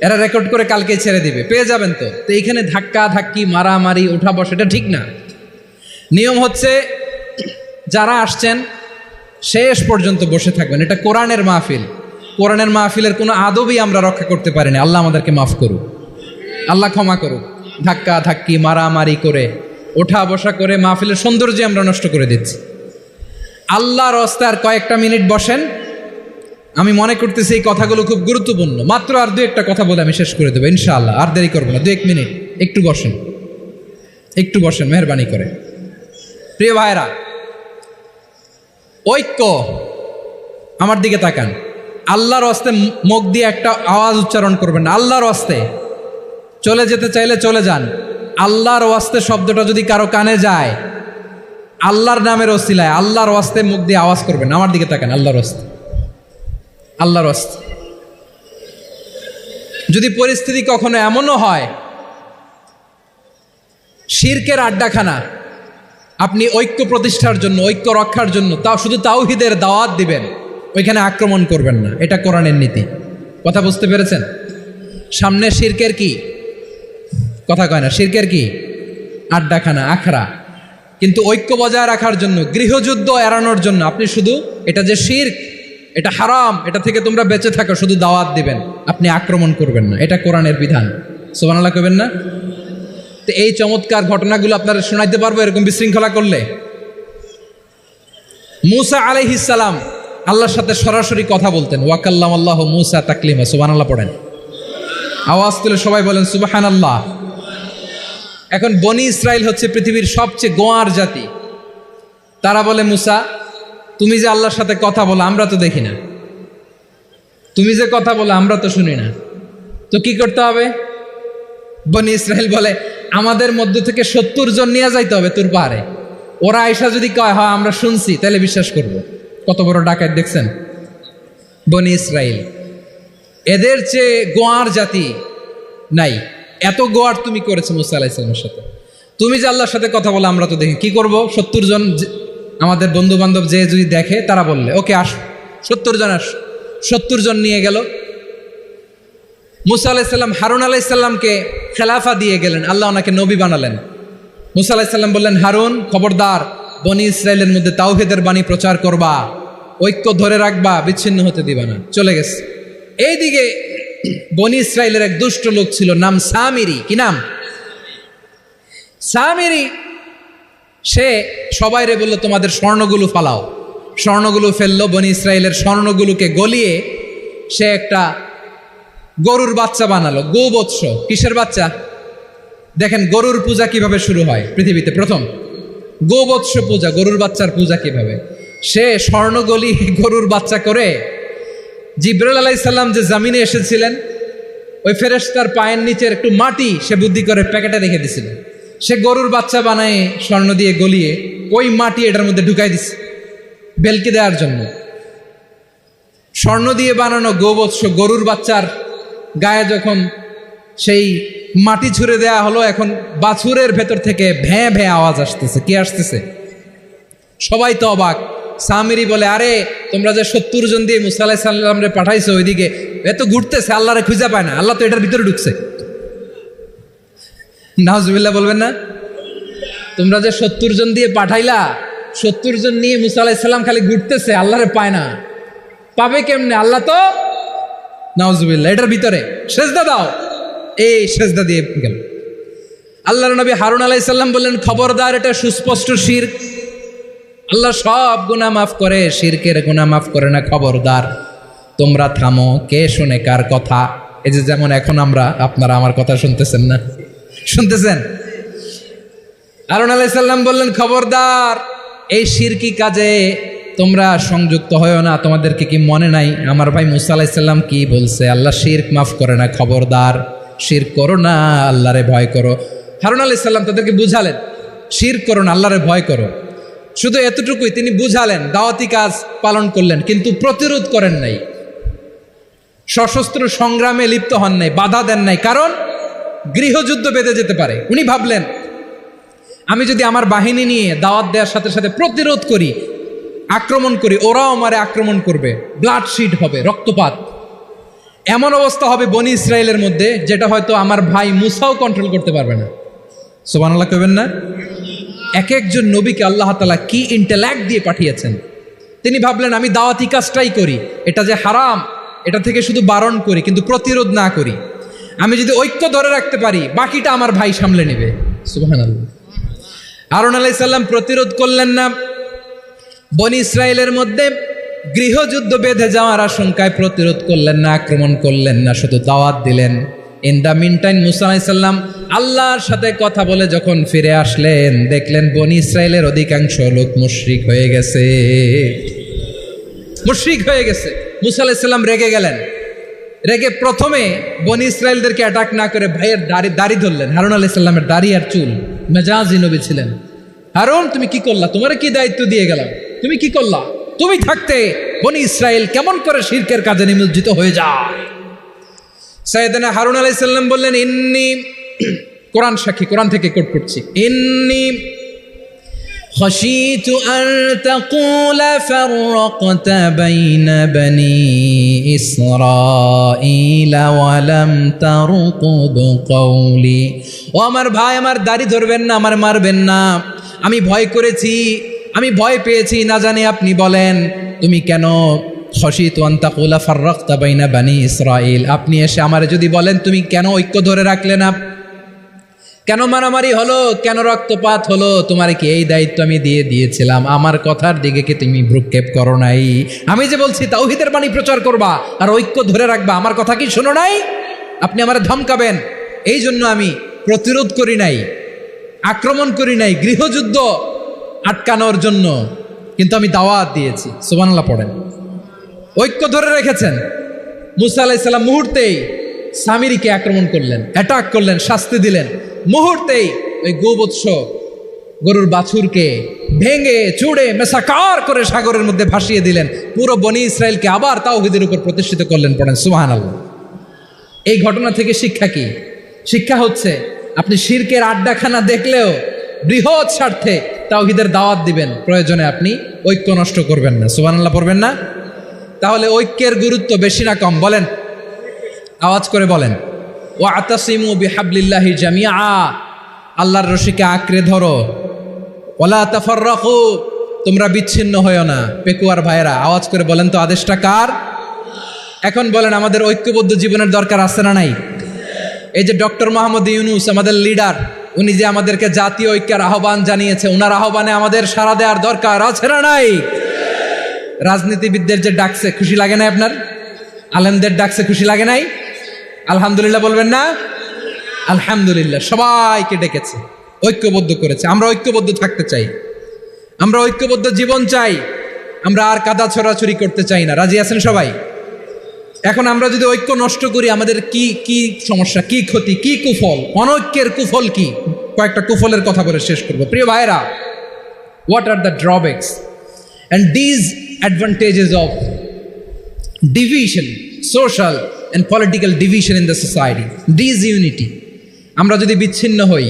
এরা রেকর্ড করে কালকে ছেড়ে দিবে, পেয়ে যাবেন। তো এইখানে ধাক্কা ধাক্কি, মারামারি, ওঠা বসা, এটা ঠিক না। নিয়ম হচ্ছে যারা আসছেন শেষ পর্যন্ত বসে থাকবেন। এটা কোরআনের মাহফিল। কোরআনের মাহফিলের কোনো আদবই আমরা রক্ষা করতে পারিনি। আল্লাহ আমাদেরকে মাফ করুক, আল্লাহ ক্ষমা করুক। ধাক্কা ধাক্কি, মারামারি করে, ওঠা বসা করে মাহফিলের সৌন্দর্য আমরা নষ্ট করে দিচ্ছি। আল্লাহর রাস্তায় কয়েকটা মিনিট বসেন। আমি মনে করতেছি এই কথাগুলো খুব গুরুত্বপূর্ণ। মাত্র আর 2-1টা কথা বলে আমি শেষ করে দেবো ইনশাআল্লাহ। আর দেরি করবো না, 2-1 মিনিট একটু বসেন, একটু বসেন মেহরবানি করে। প্রিয় ভাইরা, ঐক্য, আমার দিকে তাকান। আল্লাহর ওয়াস্তে মুখ দিয়ে একটা আওয়াজ উচ্চারণ করবেন না। আল্লাহর ওয়াস্তে চলে যেতে চাইলে চলে যান। আল্লাহর ওয়াস্তে শব্দটা যদি কারো কানে যায়, আল্লাহর নামের ওসিলায় আল্লাহর ওয়াস্তে মুখ দিয়ে আওয়াজ করবেন। আমার দিকে তাকান। আল্লাহর ওয়াস্তে, আল্লাহর ওয়াস্তে। যদি পরিস্থিতি কখনো এমনও হয় শিরকের আড্ডাখানা, আপনি ঐক্য প্রতিষ্ঠার জন্য, ঐক্য রক্ষার জন্য তাও শুধু তাওহীদের দাওয়াত দিবেন, ওইখানে আক্রমণ করবেন না। এটা কোরআনের নীতি। কথা বুঝতে পেরেছেন? সামনে শিরকের কি কথা কয় না, শিরকের কি আড্ডাখানা, আখড়া। কিন্তু ঐক্য বজায় রাখার জন্য, গৃহযুদ্ধ এড়ানোর জন্য আপনি শুধু এটা যে শিরক, এটা হারাম, এটা থেকে তোমরা বেঁচে থাকো, শুধু দাওয়াত দিবেন, আপনি আক্রমণ করবেন না। এটা কোরআনের বিধান। সুবহানাল্লাহ কইবেন না? তো এই চমৎকার ঘটনাগুলো আপনারা শোনাইতে পারবো এরকম বিশৃঙ্খলা করলে। মূসা আলাইহিস সালাম আল্লাহর সাথে সরাসরি কথা বলতেন। ওয়াকাল্লামাল্লাহু মূসা তাকলিমা। সুবহানাল্লাহ পড়েন, আওয়াজ তুলে সবাই বলেন সুবহানাল্লাহ। এখন বনি ইসরাইল হচ্ছে পৃথিবীর সবচেয়ে গোয়ার জাতি। তারা বলে, মূসা তুমি যে আল্লাহর সাথে কথা বলো আমরা তো দেখি না, তুমি যে কথা বলো আমরা তো শুনি না, তো কি করতে হবে? বনি ইসরাইল বলে, আমাদের মধ্য থেকে 70 জন নিয়ে যাইতে হবে তোর পাহাড়ে। ওরা আয়সা যদি কয় হয় আমরা শুনছি, তাহলে বিশ্বাস করব। কত বড় ডাকাত দেখছেন বনি ইসরাইল। এদের চেয়ে গোয়ার জাতি নাই। এত গোয়ার তুমি করেছো মুসা আলাইহিস সালামের সাথে। তুমি যে আল্লাহর সাথে কথা বলো আমরা তো দেখি, কি করব? 70 জন আমাদের বন্ধু বান্ধব যে যদি দেখে, তারা বললে ওকে আস, 70 জন আস। 70 জন নিয়ে গেল। মুসা আলাইহিস সালাম হারুন আলাইহিস সালামকে খেলাফা দিয়ে গেলেন, আল্লাহ ওনাকে নবী বানালেন। মুসা আলাইহিস সালাম বললেন, হারুন খবরদার, বনি ইসরায়েলের মধ্যে তাওহীদের বাণী প্রচার করবা, ঐক্য ধরে রাখবা, বিচ্ছিন্ন হতে দিবা না। চলে গেছে। এইদিকে বনি ইসরায়েলের এক দুষ্ট লোক ছিল, নাম সামিরি। কি নাম? সামিরি। সে সবাইরে বলল, তোমাদের স্বর্ণগুলো ফালাও। স্বর্ণগুলো ফেললো। বনি ইসরায়েলের স্বর্ণগুলোকে গলিয়ে সে একটা গরুর বাচ্চা বানালো। গোবৎস। কিসের বাচ্চা? দেখেন গরুর পূজা কিভাবে শুরু হয় পৃথিবীতে প্রথম। গোবৎস পূজা, গরুর বাচ্চার পূজা কিভাবে। সে স্বর্ণ গলি গরুর বাচ্চা করে, জিবরাইল আলাইহিস সালাম যে জামিনে এসেছিলেন, ওই ফেরেশতার পায়ের নিচের একটু মাটি সে বুদ্ধি করে প্যাকেটে রেখে দিছিল। সে গরুর বাচ্চা বানায় স্বর্ণ দিয়ে গলিয়ে ওই মাটি এটার মধ্যে ঢুকাই দিছে বেলকে দেওয়ার জন্য। স্বর্ণ দিয়ে বানানো গোবৎস গরুর বাচ্চার গায়ে যখন সেই মাটি ছুঁড়ে দেয়া হলো, এখন বাছুরের ভেতর থেকে ভ্যাঁ ভ্যাঁ আওয়াজ আসতেছে। কি আসতেছে? সবাই তো অবাক। সামিরি বলে, আরে তোমরা যে 70 জন দিয়ে মুসা আলাইহিস সালামরে পাঠাইছো, ওইদিকে এত ঘুরতেছে, আল্লাহরে খুঁজে পায় না, আল্লাহ তো এটার ভিতরে ঢুকছে। নাউজুবিল্লাহ বলবেন না? তোমরা যে 70 জন দিয়ে পাঠাইলা, 70 জন নিয়ে মুসা আলাইহিস সালাম খালি ঘুরতেছে, আল্লাহরে পায় না। পাবে কেমনে? আল্লাহ তো, নাউজুবিল্লাহ, এটার ভিতরে সেজদা দাও। এই সেজদা দিয়ে গেল। আল্লাহর নবী হারুন আলাইহিস সালাম বললেন, খবরদার, এটা সুস্পষ্ট শিরক। আল্লাহ সব গুনাহ মাফ করে, শিরকের গুনাহ মাফ করে না। খবরদার, তোমরা থামো। কে শোনে কার কথা? এই যে যেমন এখন আপনারা আমার কথা শুনতেছেন না? শুনতেছেন? হারুন আলাইহিস সালাম বললেন, খবরদার, এই শিরকি কাজে তোমরা সংযুক্ত হয়েও না, তোমাদেরকে কি মনে নাই আমার ভাই মুসা আলাইহিস সালাম কি বলছে? আল্লাহ শিরক মাফ করে না, খবরদার শিরক করো না, আল্লাহরে ভয় করো। হারুন আলাইহিস সালাম তাদেরকে বুঝালেন শিরক করো না, আল্লাহরে ভয় করো। শুধু এতটুকুই তিনি বুঝালেন, দাওয়াতি কাজ পালন করলেন, কিন্তু প্রতিরোধ করেন নাই, সশস্ত্র সংগ্রামে লিপ্ত হন নাই, বাধা দেন নাই, কারণ গৃহযুদ্ধ বেঁধে যেতে পারে। উনি ভাবলেন আমি যদি আমার বাহিনী নিয়ে দাওয়াত দেওয়ার সাথে সাথে প্রতিরোধ করি, আক্রমণ করি, ওরাও আমারে আক্রমণ করবে, ব্লাডশিড হবে, রক্তপাত, এমন অবস্থা হবে বনি ইসরায়েলের মধ্যে যেটা হয়তো আমার ভাই মুসাও কন্ট্রোল করতে পারবে না। সুবহানাল্লাহ কইবেন না? এক একজন নবীকে আল্লাহ তাআলা কি ইন্টেলেক্ট দিয়ে পাঠিয়েছেন। তিনি ভাবলেন আমি দাওয়াতি কাজটাই করি, এটা যে হারাম এটা থেকে শুধু বারণ করি, কিন্তু প্রতিরোধ না করি। আমি যদি ঐক্য ধরে রাখতে পারি, বাকিটা আমার ভাই সামলে নেবে। সুবহানাল্লাহ। হারুন আলাইহিস সালাম প্রতিরোধ করলেন না, বনি ইসরায়েলের মধ্যে গৃহযুদ্ধ বেঁধে যাওয়ার আশঙ্কায় প্রতিরোধ করলেন না, আক্রমণ করলেন না, শুধু দাওয়াত দিলেন। ইন দ্য মিন টাইম মুসা আলাইহিস সালাম আল্লাহর সাথে কথা বলে যখন ফিরে আসলেন, দেখলেন বনি ইসরায়েলের অধিকাংশ লোক মুশরিক হয়ে গেছে, মুশরিক হয়ে গেছে। মুসা আলাইহিস সালাম রেগে গেলেন, রেগে প্রথমে বনি ইসরায়েলদেরকে অ্যাটাক না করে ভাইয়ের দাড়ি ধরলেন। হারুন আলাইহিস সালামের দাড়ি আর চুল, মেজাজি নবী ছিলেন। হারুন তুমি কি করলা? তোমার কি দায়িত্ব দিয়ে গেলাম, তুমি কি করলা? তুমি থাকতে বনি ইসরায়েল কেমন করে শিরকের কাজে নিমজ্জিত হয়ে যায়? সাইয়েদনা হারুন আলাইহিস সালাম বললেন ইন্নী, কোরআন সাক্ষী, কোরআন থেকে কোট করছি, ইন্নী খাশিতু আন তাকুলা ফাররাকতা বাইনা বনি ইসরাঈলা ওয়া লাম তারকুব কওলি। ও আমার ভাই, আমার দাড়ি ধরবেন না, আমার মারবেন না। আমি ভয় করেছি, আমি ভয় পেয়েছি, না জানি আপনি বলেন তুমি কেন খাশিতু আন তাকুলা ফাররাকতা বাইনা বনি ইসরাঈল, আপনি এসে আমারে যদি বলেন তুমি কেন ঐক্য ধরে রাখলে না, কেন মারামারি হলো, কেন রক্তপাত হলো, তোমার কি এই দায়িত্ব আমি দিয়ে দিয়েছিলাম? আমার কথার দিকে কি তুমি ভ্রুক্ষেপ করো নাই? আমি যে বলছি তাওহীদের বাণী প্রচার করবা আর ঐক্য ধরে রাখবা, আমার কথা কি শোনো নাই? আপনি আমারে ধমকাবেন, এই জন্য আমি প্রতিরোধ করি নাই, আক্রমণ করি নাই, গৃহযুদ্ধ আটকানোর জন্য, কিন্তু আমি দাওয়াত দিয়েছি। সুবহানাল্লাহ পড়েন। ঐক্য ধরে রেখেছেন। মুসা আলাইহিস সালাম মুহূর্তেই সামিরীকে আক্রমণ করলেন, অ্যাটাক করলেন, শাস্তি দিলেন। মুহূর্তেই ওই গোবৎস গরুর বাছুরকে ভেঙে চুড়ে মেসাকার করে সাগরের মধ্যে ভাসিয়ে দিলেন। পুরো বনি ইসরায়েলকে আবার তাওহীদের উপর প্রতিষ্ঠিত করলেন। পড়েন সুবহানাল্লাহ। এই ঘটনা থেকে শিক্ষা কি? শিক্ষা হচ্ছে আপনি শিরকের আড্ডাখানা দেখলেও বৃহৎ স্বার্থে তাওহীদের দাওয়াত দিবেন, প্রয়োজনে আপনি ঐক্য নষ্ট করবেন না। সুবহানাল্লাহ পড়বেন না? তাহলে ঐক্যের গুরুত্ব বেশি না কম? বলেন, আওয়াজ করে বলেন। ওয়াতাসিমু বিহাবলিল্লাহি জামিআ, আল্লাহর রশিকে আঁকড়ে ধরো। ওয়ালা তাফাররাকু, তোমরা বিচ্ছিন্ন হয়ো না। পেকুয়ার ভাইরা আওয়াজ করে বলেন তো, আদেশটা কার? এখন বলেন আমাদের ঐক্যবদ্ধ জীবনের দরকার আছে না নাই? এই যে ডক্টর মোহাম্মদ ইউনূস আমাদের লিডার, উনি যে আমাদেরকে জাতীয় ঐক্যের আহ্বান জানিয়েছে, ওনার আহ্বানে আমাদের সাড়া দেওয়ার দরকার আছে না নাই? রাজনীতিবিদদের যে ডাকছে, খুশি লাগে না আপনার? আলেমদের ডাকছে, খুশি লাগে নাই? আলহামদুলিল্লাহ বলবেন না? আলহামদুলিল্লাহ, সবাইকে ডেকেছে, ঐক্যবদ্ধ করেছে। আমরা ঐক্যবদ্ধ থাকতে চাই, আমরা ঐক্যবদ্ধ জীবন চাই, আমরা আর কাদা ছড়াছড়ি করতে চাই না। রাজি আছেন সবাই? এখন আমরা যদি ঐক্য নষ্ট করি, আমাদের কি কি সমস্যা, কি ক্ষতি, কি কুফল? অনৈক্যের কুফল কি? কয়েকটা কুফলের কথা বলে শেষ করবো। প্রিয় ভাইরা, what are the drawbacks and these advantages of division, social and political division in the society, disunity? আমরা যদি বিচ্ছিন্ন হই,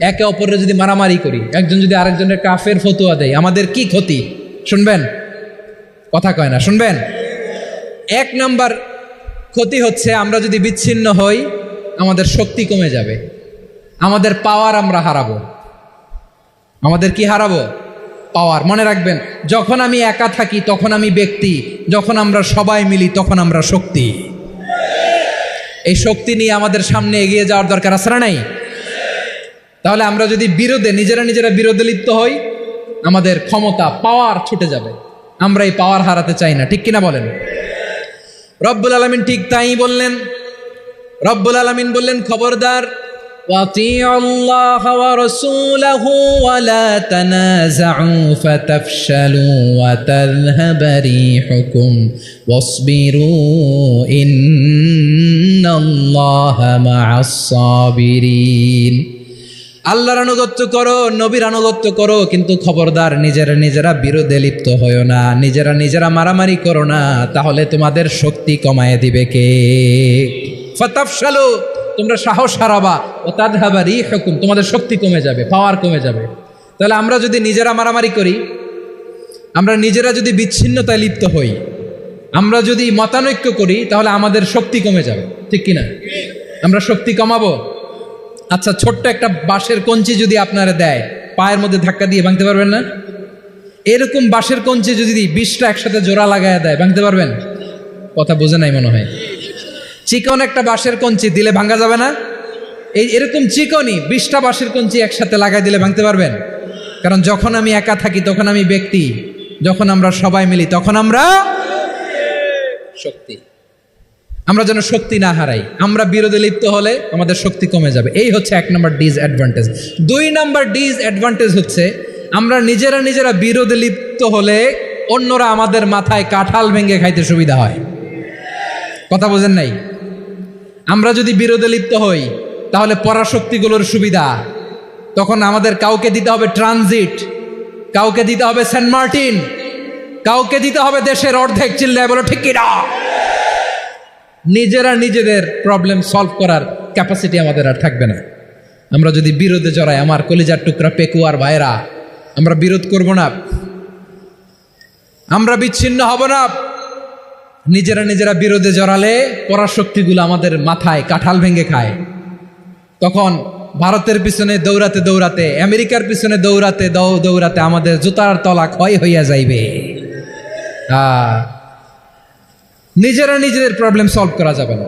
একে অপরের যদি মারামারি করি, একজন যদি আরেকজনের কাফের ফতোয়া দেয়, আমাদের কি ক্ষতি? শুনবেন? কথা কয় না, শুনবেন? এক নাম্বার ক্ষতি হচ্ছে আমরা যদি বিচ্ছিন্ন হই, আমাদের শক্তি কমে যাবে, আমাদের পাওয়ার আমরা হারাবো। আমাদের কি হারাবো? পাওয়ার। মনে রাখবেন, যখন আমি একা থাকি তখন আমি ব্যক্তি, যখন আমরা সবাই মিলি তখন আমরা শক্তি। এই শক্তি নিয়ে আমাদের সামনে এগিয়ে যাওয়ার দরকার আছে না নাই? তাহলে আমরা যদি নিজেরা বিরোধে লিপ্ত হই, আমাদের ক্ষমতা, পাওয়ার ছুটে যাবে। আমরা এই পাওয়ার হারাতে চাই না, ঠিক কিনা বলেন? রব্বুল আলামিন ঠিক তাই বললেন। রব্বুল আলামিন বললেন, খবরদার وأطيعوا الله ورسوله ولا تنازعوا فتفشلوا وتذهب ريحكم واصبروا إن الله مع الصابرين আল্লাহর আনুগত্য করো, নবীর আনুগত্য করো, কিন্তু খবরদার নিজেরা বিরোধে লিপ্ত হয়ো না, নিজেরা মারামারি করো না, তাহলে তোমাদের শক্তি কমায় দিবে কে? ফাতাফশালু, তোমরা সাহস হারাবা, ও তাযহাবা রিহুকুম, তোমাদের শক্তি কমে যাবে, পাওয়ার কমে যাবে। তাহলে আমরা যদি নিজেরা মারামারি করি, আমরা নিজেরা যদি বিচ্ছিন্নতায় লিপ্ত হই, আমরা যদি মতানৈক্য করি, তাহলে আমাদের শক্তি কমে যাবে, ঠিক কিনা? আমরা শক্তি কমাবো। আচ্ছা, ছোট্ট একটা বাঁশের কঞ্চি যদি আপনারা দেয়, পায়ের মধ্যে ধাক্কা দিয়ে ভাঙতে পারবেন না? এরকম বাঁশের কঞ্চি যদি 20টা একসাথে জোড়া লাগায় দেয়, ভাঙতে পারবেন? কথা বোঝে নাই মনে হয়। চিকন একটা বাঁশের কঞ্চি দিলে ভাঙা যাবে না? এরকম চিকনই 20টা বাঁশের কঞ্চি একসাথে লাগাই দিলে ভাঙতে পারবেন? কারণ যখন আমি একা থাকি তখন আমি ব্যক্তি, যখন আমরা সবাই মিলি তখন আমরা শক্তি। আমরা যেন শক্তি না হারাই। আমরা বিরোধে লিপ্ত হলে আমাদের শক্তি কমে যাবে। এই হচ্ছে 1 নম্বর ডিসঅ্যাডভান্টেজ। 2 নম্বর ডিসঅ্যাডভান্টেজ হচ্ছে আমরা নিজেরা বিরোধে লিপ্ত হলে অন্যরা আমাদের মাথায় কাঁঠাল ভেঙে খাইতে সুবিধা হয়। কথা বোঝেন নাই? আমরা যদি বিরোধে লিপ্ত হই তাহলে পরাশক্তিগুলোর সুবিধা, তখন আমাদের কাউকে দিতে হবে ট্রানজিট, কাউকে দিতে হবে সেন্ট মার্টিন, কাউকে দিতে হবে দেশের অর্ধেক। চিল্লায় বলো ঠিক কিনা? নিজেদের প্রবলেম সলভ করার ক্যাপাসিটি আমাদের আর থাকবে না। আমরা যদি বিরোধে জড়াই, আমার কলিজার টুকরা পেকুয়ার ভাইরা, আমরা বিরোধ করব না, আমরা বিচ্ছিন্ন হব না। নিজেরা বিরোধে জড়ালে পরাশক্তিগুলো আমাদের মাথায় কাঁঠাল ভেঙে খায়। তখন ভারতের পিছনে দৌড়াতে, আমেরিকার পিছনে দৌড়াতে আমাদের জুতার তলা ক্ষয় হইয়া যাইবে। নিজেদের প্রবলেম সলভ করা যাবে না।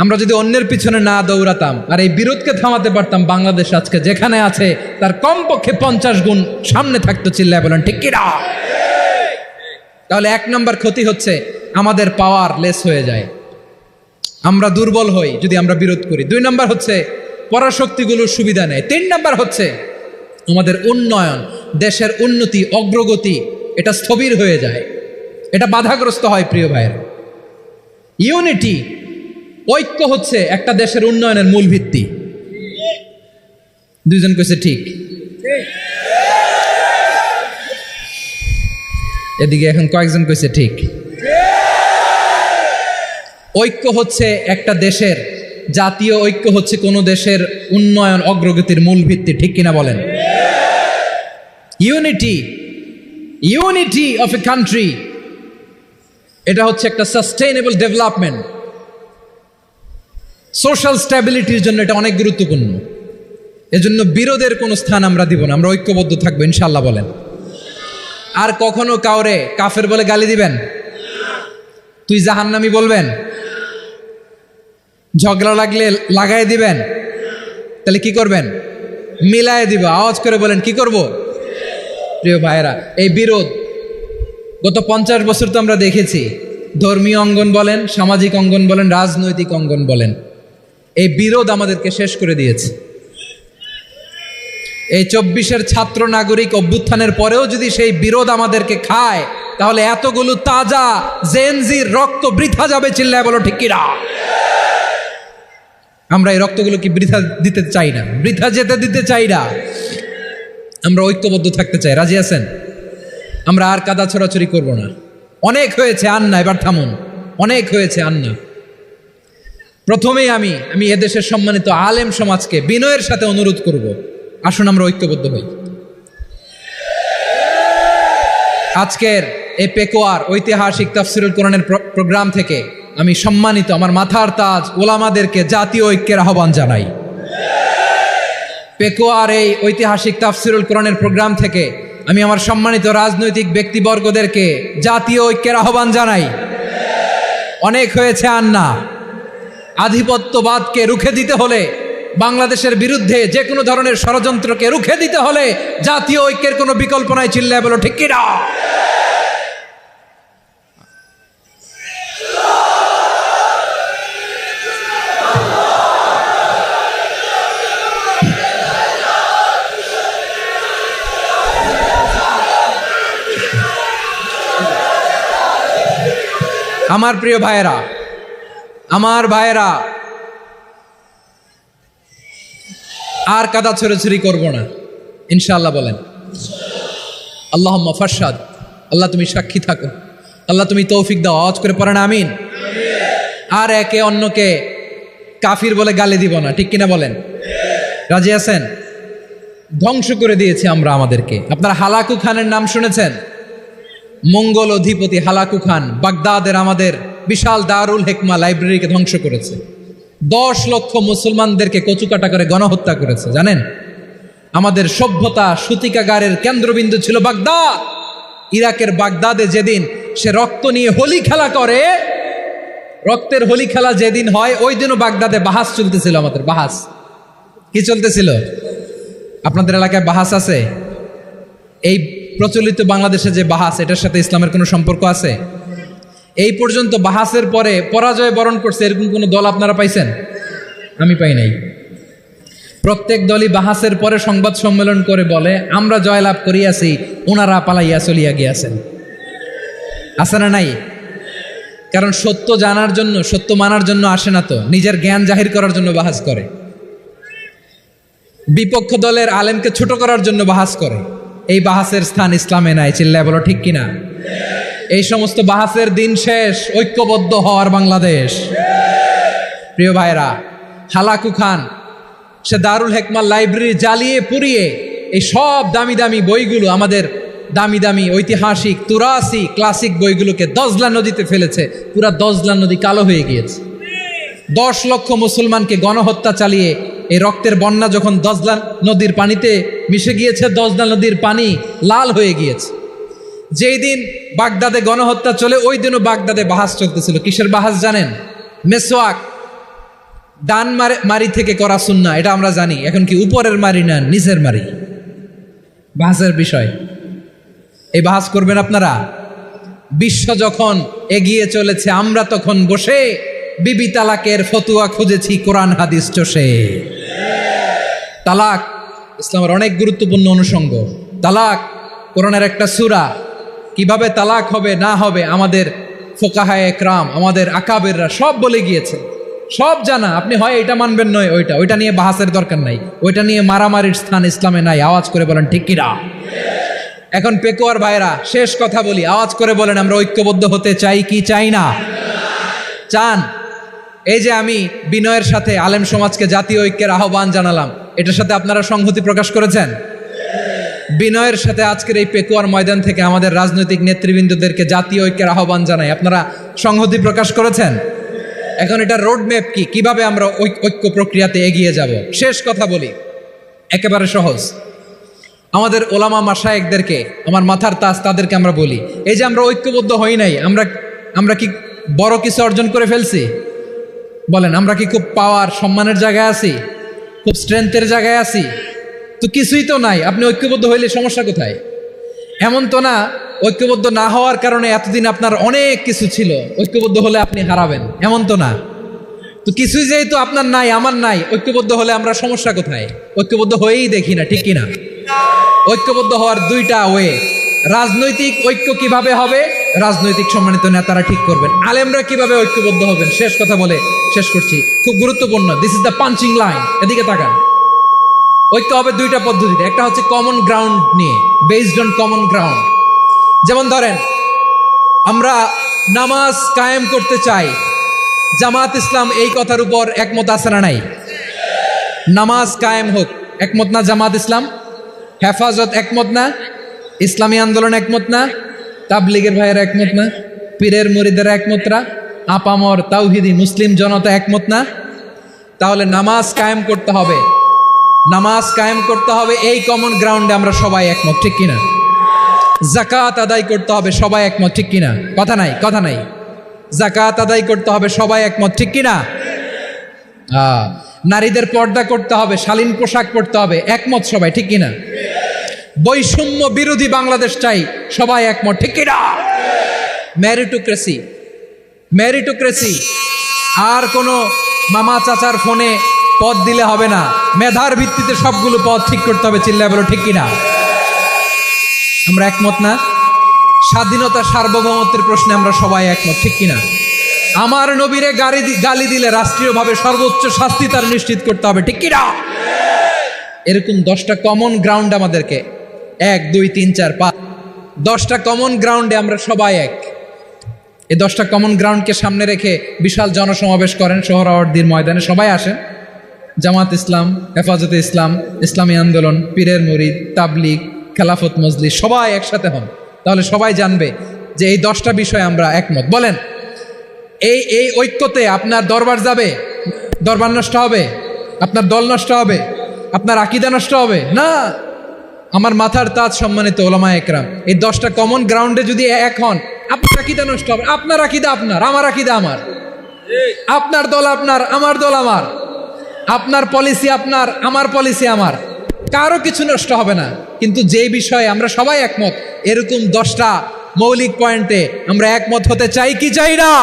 আমরা যদি অন্যের পিছনে না দৌড়াতাম আর এই বিরোধকে থামাতে পারতাম, বাংলাদেশ আজকে যেখানে আছে তার কমপক্ষে 50 গুণ সামনে থাকতো। চিল্লায় বলেন ঠিক কিনা? তাহলে 1 নম্বর ক্ষতি হচ্ছে আমাদের পাওয়ার লেস হয়ে যায়, আমরা দুর্বল হই যদি আমরা বিরোধ করি। 2 নম্বর হচ্ছে পরাশক্তিগুলোর সুবিধা নেয়। 3 নম্বর হচ্ছে আমাদের উন্নয়ন, দেশের উন্নতি, অগ্রগতি, এটা স্থবির হয়ে যায়, এটা বাধাগ্রস্ত হয়। প্রিয় ভাইয়েরা, ইউনিটি, ঐক্য হচ্ছে একটা দেশের উন্নয়নের মূল ভিত্তি। 2 জন কইছে ঠিক। এদিকে এখন কয়েকজন কইছে ঠিক। ঐক্য হচ্ছে একটা দেশের, জাতীয় ঐক্য হচ্ছে কোনো দেশের উন্নয়ন, অগ্রগতির মূল ভিত্তি, ঠিক কিনা বলেন? ইউনিটি অফ এ কান্ট্রি, এটা হচ্ছে একটা সাস্টেইনেবল ডেভেলপমেন্ট, সোশ্যাল স্ট্যাবিলিটির জন্য এটা অনেক গুরুত্বপূর্ণ। এজন্য বিরোধের কোনো স্থান আমরা দিব না, আমরা ঐক্যবদ্ধ থাকবো ইনশাআল্লাহ বলেন। আর কখনো কাউরে কাফের বলে গালি দিবেন? তুই জাহান্নামী বলবেন? ঝগড়া লাগলে লাগাই দিবেন? তাহলে কি করবেন? মিলায় দিব। আওয়াজ করে বলেন কি করব? প্রিয় ভাইয়েরা, এই বিরোধ গত 50 বছর তো আমরা দেখেছি, ধর্মীয় অঙ্গন বলেন, সামাজিক অঙ্গন বলেন, রাজনৈতিক অঙ্গন বলেন, এই বিরোধ আমাদেরকে শেষ করে দিয়েছে। এই 24-এর ছাত্র নাগরিক অভ্যুত্থানের পরেও যদি সেই বিরোধ আমাদেরকে খায়, তাহলে এতগুলো তাজা জেনজির রক্ত বৃথা যাবে। চিল্লায় বলো ঠিক কিনা? আমরা এই রক্তগুলো কি বৃথা দিতে চাই না, বৃথা যেতে দিতে চাই না। আমরা ঐক্যবদ্ধ থাকতে চাই। রাজি আছেন? আমরা আর কাদা ছড়াছড়ি করব না। অনেক হয়েছে, আন্না, এবার থামুন। অনেক হয়েছে, আন্না। প্রথমেই আমি এদেশের সম্মানিত আলেম সমাজকে বিনয়ের সাথে অনুরোধ করব, আসুন আমরা ঐক্যবদ্ধ হই। আজকের এই পেকুয়ার ঐতিহাসিক তাফসিরুল কোরআনের প্রোগ্রাম থেকে আমি সম্মানিত আমার মাথার তাজ ওলামাদেরকে জাতীয় ঐক্যের আহ্বান জানাই। পেকুয়ার এই ঐতিহাসিক তাফসিরুল কোরআনের প্রোগ্রাম থেকে আমি আমার সম্মানিত রাজনৈতিক ব্যক্তিবর্গদেরকে জাতীয় ঐক্যের আহ্বান জানাই। অনেক হয়েছে, আন্না। আধিপত্যবাদকে রুখে দিতে হলে, বাংলাদেশের বিরুদ্ধে যে কোনো ধরনের ষড়যন্ত্রকে রুখে দিতে হলে জাতীয় ঐক্যের কোনো বিকল্প নাই। চিল্লায় বলো ঠিক কিনা? আমার প্রিয় ভাইয়েরা, আমার ভাইয়েরা, আর কাদা ছড়াছড়ি করব না ইনশাআল্লাহ। বলেন আল্লাহুম্মা ফারশাদ। আল্লাহ তুমি সাক্ষী থাকো, আল্লাহ তুমি তৌফিক দাও। আওয়াজ করে পড়েন আমিন। আর একে অন্যকে কাফির বলে গালি দিব না, ঠিক কিনা বলেন? রাজি আছেন? ধ্বংস করে দিয়েছি আমরা আমাদেরকে। আপনারা হালাকু খানের নাম শুনেছেন? মঙ্গল অধিপতি হালাকু খান বাগদাদের আমাদের বিশাল দারুল হিকমা লাইব্রেরিকে ধ্বংস করেছে। 10 লক্ষ মুসলমানদেরকে কচুকাটা করে গণহত্যা করেছে। জানেন, আমাদের সভ্যতা সূতিকাগারের কেন্দ্রবিন্দু ছিল বাগদাদ। ইরাকের বাগদাদে যেদিন সে রক্ত নিয়ে হোলি খেলা করে, রক্তের হোলি খেলা যেদিন হয়, ওই দিনও বাগদাদে বাহাস চলতেছিল। আমাদের বাহাস কি চলতেছিল? আপনাদের এলাকায় বাহাস আছে? এই প্রচলিত বাংলাদেশে যে বাহাস, এটার সাথে ইসলামের কোনো সম্পর্ক আছে? এই পর্যন্ত বাহাসের পরে পরাজয় বরণ করছে এরকম কোনো দল আপনারা পাইছেন? আমি পাই নাই। প্রত্যেক দলই বাহাসের পরে সংবাদ সম্মেলন করে বলে আমরা জয়লাভ করিয়াছি, ওনারা পালাইয়া চলিয়া গিয়াছেন। আছে না নাই? কারণ সত্য জানার জন্য, সত্য মানার জন্য আসে না তো, নিজের জ্ঞান জাহির করার জন্য বাহাস করে। বিপক্ষ দলের আলেমকে ছোট করার জন্য বাহাস করে। এই বাহাসের স্থান ইসলামে নাই। চিল্লায় বলো ঠিক কিনা? এই সমস্ত বাহাসের দিন শেষ। ঐক্যবদ্ধ হওয়ার বাংলাদেশ। প্রিয় ভাইরা, হালাকু খান সে দারুল হিকমা লাইব্রেরি জ্বালিয়ে পুড়িয়ে এই সব দামি দামি বইগুলো, আমাদের দামি দামি ঐতিহাসিক তুরাসি ক্লাসিক বইগুলোকে দজলা নদীতে ফেলেছে। পুরা দজলা নদী কালো হয়ে গিয়েছে। 10 লক্ষ মুসলমানকে গণহত্যা চালিয়ে এই রক্তের বন্যা যখন দজলা নদীর পানিতে মিশে গিয়েছে, দজলা নদীর পানি লাল হয়ে গিয়েছে। যেই দিন বাগদাদে গণহত্যা চলে, ওই দিনও বাগদাদে বাহাস চলতেছিল। কিসের বাহাস জানেন? মেসওয়াক, ডান মারি থেকে করা সুন্নাহ, এটা আমরা জানি। এখন কি উপরের মারি না নিচের মারি? বাহাসের বিষয়। এই বাহাস করবেন আপনারা? বিশ্ব যখন এগিয়ে চলেছে, আমরা তখন বসে বিবি তালাকের ফতুয়া খুঁজেছি কোরআন হাদিস চষে। তালাক ইসলামের অনেক গুরুত্বপূর্ণ অনুষঙ্গ। তালাক কোরআনের একটা সূরা। কিভাবে তালাক হবে না হবে আমাদের ফোকাহায়ে একরাম, আমাদের আকাবেররা সব বলে গিয়েছে, সব জানা। আপনি হয় এটা মানবেন, নয় ওইটা নিয়ে বাহাসের দরকার নাই, ওইটা নিয়ে মারামারির স্থান ইসলামে নাই। আওয়াজ করে বলেন ঠিক কিনা? এখন পেকুয়ার ভাইরা, শেষ কথা বলি, আওয়াজ করে বলেন আমরা ঐক্যবদ্ধ হতে চাই কি চাই না? চান? এই যে আমি বিনয়ের সাথে আলেম সমাজকে জাতীয় ঐক্যের আহ্বান জানালাম, এটার সাথে আপনারা সংহতি প্রকাশ করেছেন? বিনয়ের সাথে আজকের এই পেকুয়ার ময়দান থেকে আমাদের রাজনৈতিক নেতৃবৃন্দদেরকে জাতীয় ঐক্যের আহ্বান জানাই, আপনারা সংহতি প্রকাশ করেছেন? এখন এটা রোড ম্যাপ কি, কিভাবে আমরা ঐক্য প্রক্রিয়াতে এগিয়ে যাব? শেষ কথা বলি, একেবারে সহজ। আমাদের ওলামা মাশায়েখদেরকে, আমার মাথার তাজ, তাদেরকে আমরা বলি, এই যে আমরা ঐক্যবদ্ধ হই নাই, আমরা কি বড় কিছু অর্জন করে ফেলছি? বলেন, আমরা কি খুব পাওয়ার সম্মানের জায়গায় আছি? খুব স্ট্রেংথের জায়গায় আছি? তো কিছুই তো নাই। আপনি ঐক্যবদ্ধ হইলে সমস্যা কোথায়? এমন তো না ঐক্যবদ্ধ না হওয়ার কারণে এতদিন আপনার অনেক কিছু ছিল, ঐক্যবদ্ধ হলে আপনি হারাবেন, এমন তো না। তো কিছুই যেহেতু আপনার নাই, আমার নাই, ঐক্যবদ্ধ হলে আমরা সমস্যা কোথায়? ঐক্যবদ্ধ হয়েই দেখি না, ঠিক কিনা? ঐক্যবদ্ধ হওয়ার দুইটা ওয়ে। রাজনৈতিক ঐক্য কিভাবে হবে? রাজনৈতিক সম্মানিত নেতারা ঠিক করবেন। আলেমরা কিভাবে ঐক্যবদ্ধ হবেন? শেষ কথা বলে শেষ করছি, খুব গুরুত্বপূর্ণ। This is the punching line. এদিকে তাকান। ঐক্য হবে দুইটা পদ্ধতিতে। একটা হচ্ছে কমন গ্রাউন্ড নিয়ে, বেসড অন কমন গ্রাউন্ড। যেমন ধরেন, আমরা নামাজ কায়েম করতে চাই, জামাত ইসলাম এই কথার উপর একমত আছে না নাই? নামাজ কায়েম হোক, একমত না জামাত ইসলাম? হেফাজত একমত না? ইসলামী আন্দোলন একমত না? তাবলীগের ভাইয়েরা একমত না? পীরের মুরিদেরা একমত না? আপামর তাওহিদি মুসলিম জনতা একমত না? তাহলে নামাজ কায়েম করতে হবে, নামাজ কায়েম করতে হবে এই কমন গ্রাউন্ডে আমরা সবাই একমত, ঠিক কিনা? যাকাত আদায় করতে হবে, সবাই একমত, ঠিক কিনা? কথা নাই, কথা নাই। যাকাত আদায় করতে হবে, সবাই একমত, ঠিক কিনা? নারীদের পর্দা করতে হবে, শালীন পোশাক পরতে হবে, একমত সবাই, ঠিক কিনা? বৈষম্য বিরোধী বাংলাদেশ চাই, সবাই একমত, ঠিক কিনা? Meritocracy, meritocracy. আর কোনো মামা চাচার ফোনে পদ দিলে হবে না, মেধার ভিত্তিতে সবগুলো পদ ঠিক করতে হবে। চিল্লায় বলো ঠিক কিনা? আমরা একমত না? স্বাধীনতা সার্বভৌমত্বের প্রশ্নে আমরা সবাই একমত, ঠিক কিনা? আমার নবীরে গালি দিলে রাষ্ট্রীয়ভাবে সর্বোচ্চ শাস্তি তার নিশ্চিত করতে হবে, ঠিক কিনা? এরকম 10টা কমন গ্রাউন্ড আমাদেরকে, 1 2 3 4 5, 10টা কমন গ্রাউন্ডে আমরা সবাই এক। এই 10টা কমন গ্রাউন্ডকে সামনে রেখে বিশাল জনসমাবেশ করেন সোহরাওয়ার্দীর ময়দানে, সবাই আসেন। জামাত ইসলাম, হেফাজতে ইসলাম, ইসলামী আন্দোলন, পীরের মুরিদ, তাবলিগ, খেলাফত মজলিস, সবাই একসাথে হন। তাহলে সবাই জানবে যে এই 10টা বিষয়ে আমরা একমত। বলেন, এই ঐক্যতে আপনার দরবার যাবে? দরবার নষ্ট হবে? আপনার দল নষ্ট হবে? আপনার আকীদা নষ্ট হবে? না। আমার মাথার তাজ সম্মানিত ওলামা একরাম, এই 10টা কমন গ্রাউন্ডে যদি এক হন, আপনার আকীদা নষ্ট হবে? আপনার আকীদা আপনার, আমার আকীদা আমার, আপনার দল আপনার, আমার দল আমার, আপনার পলিসি আপনার, আমার পলিসি আমার, কারো কিছু নষ্ট হবে না। কিন্তু যে বিষয়ে আমরা সবাই একমত, এরকম 10টা মৌলিক পয়েন্টে আমরা একমত হতে চাই কি চাই না?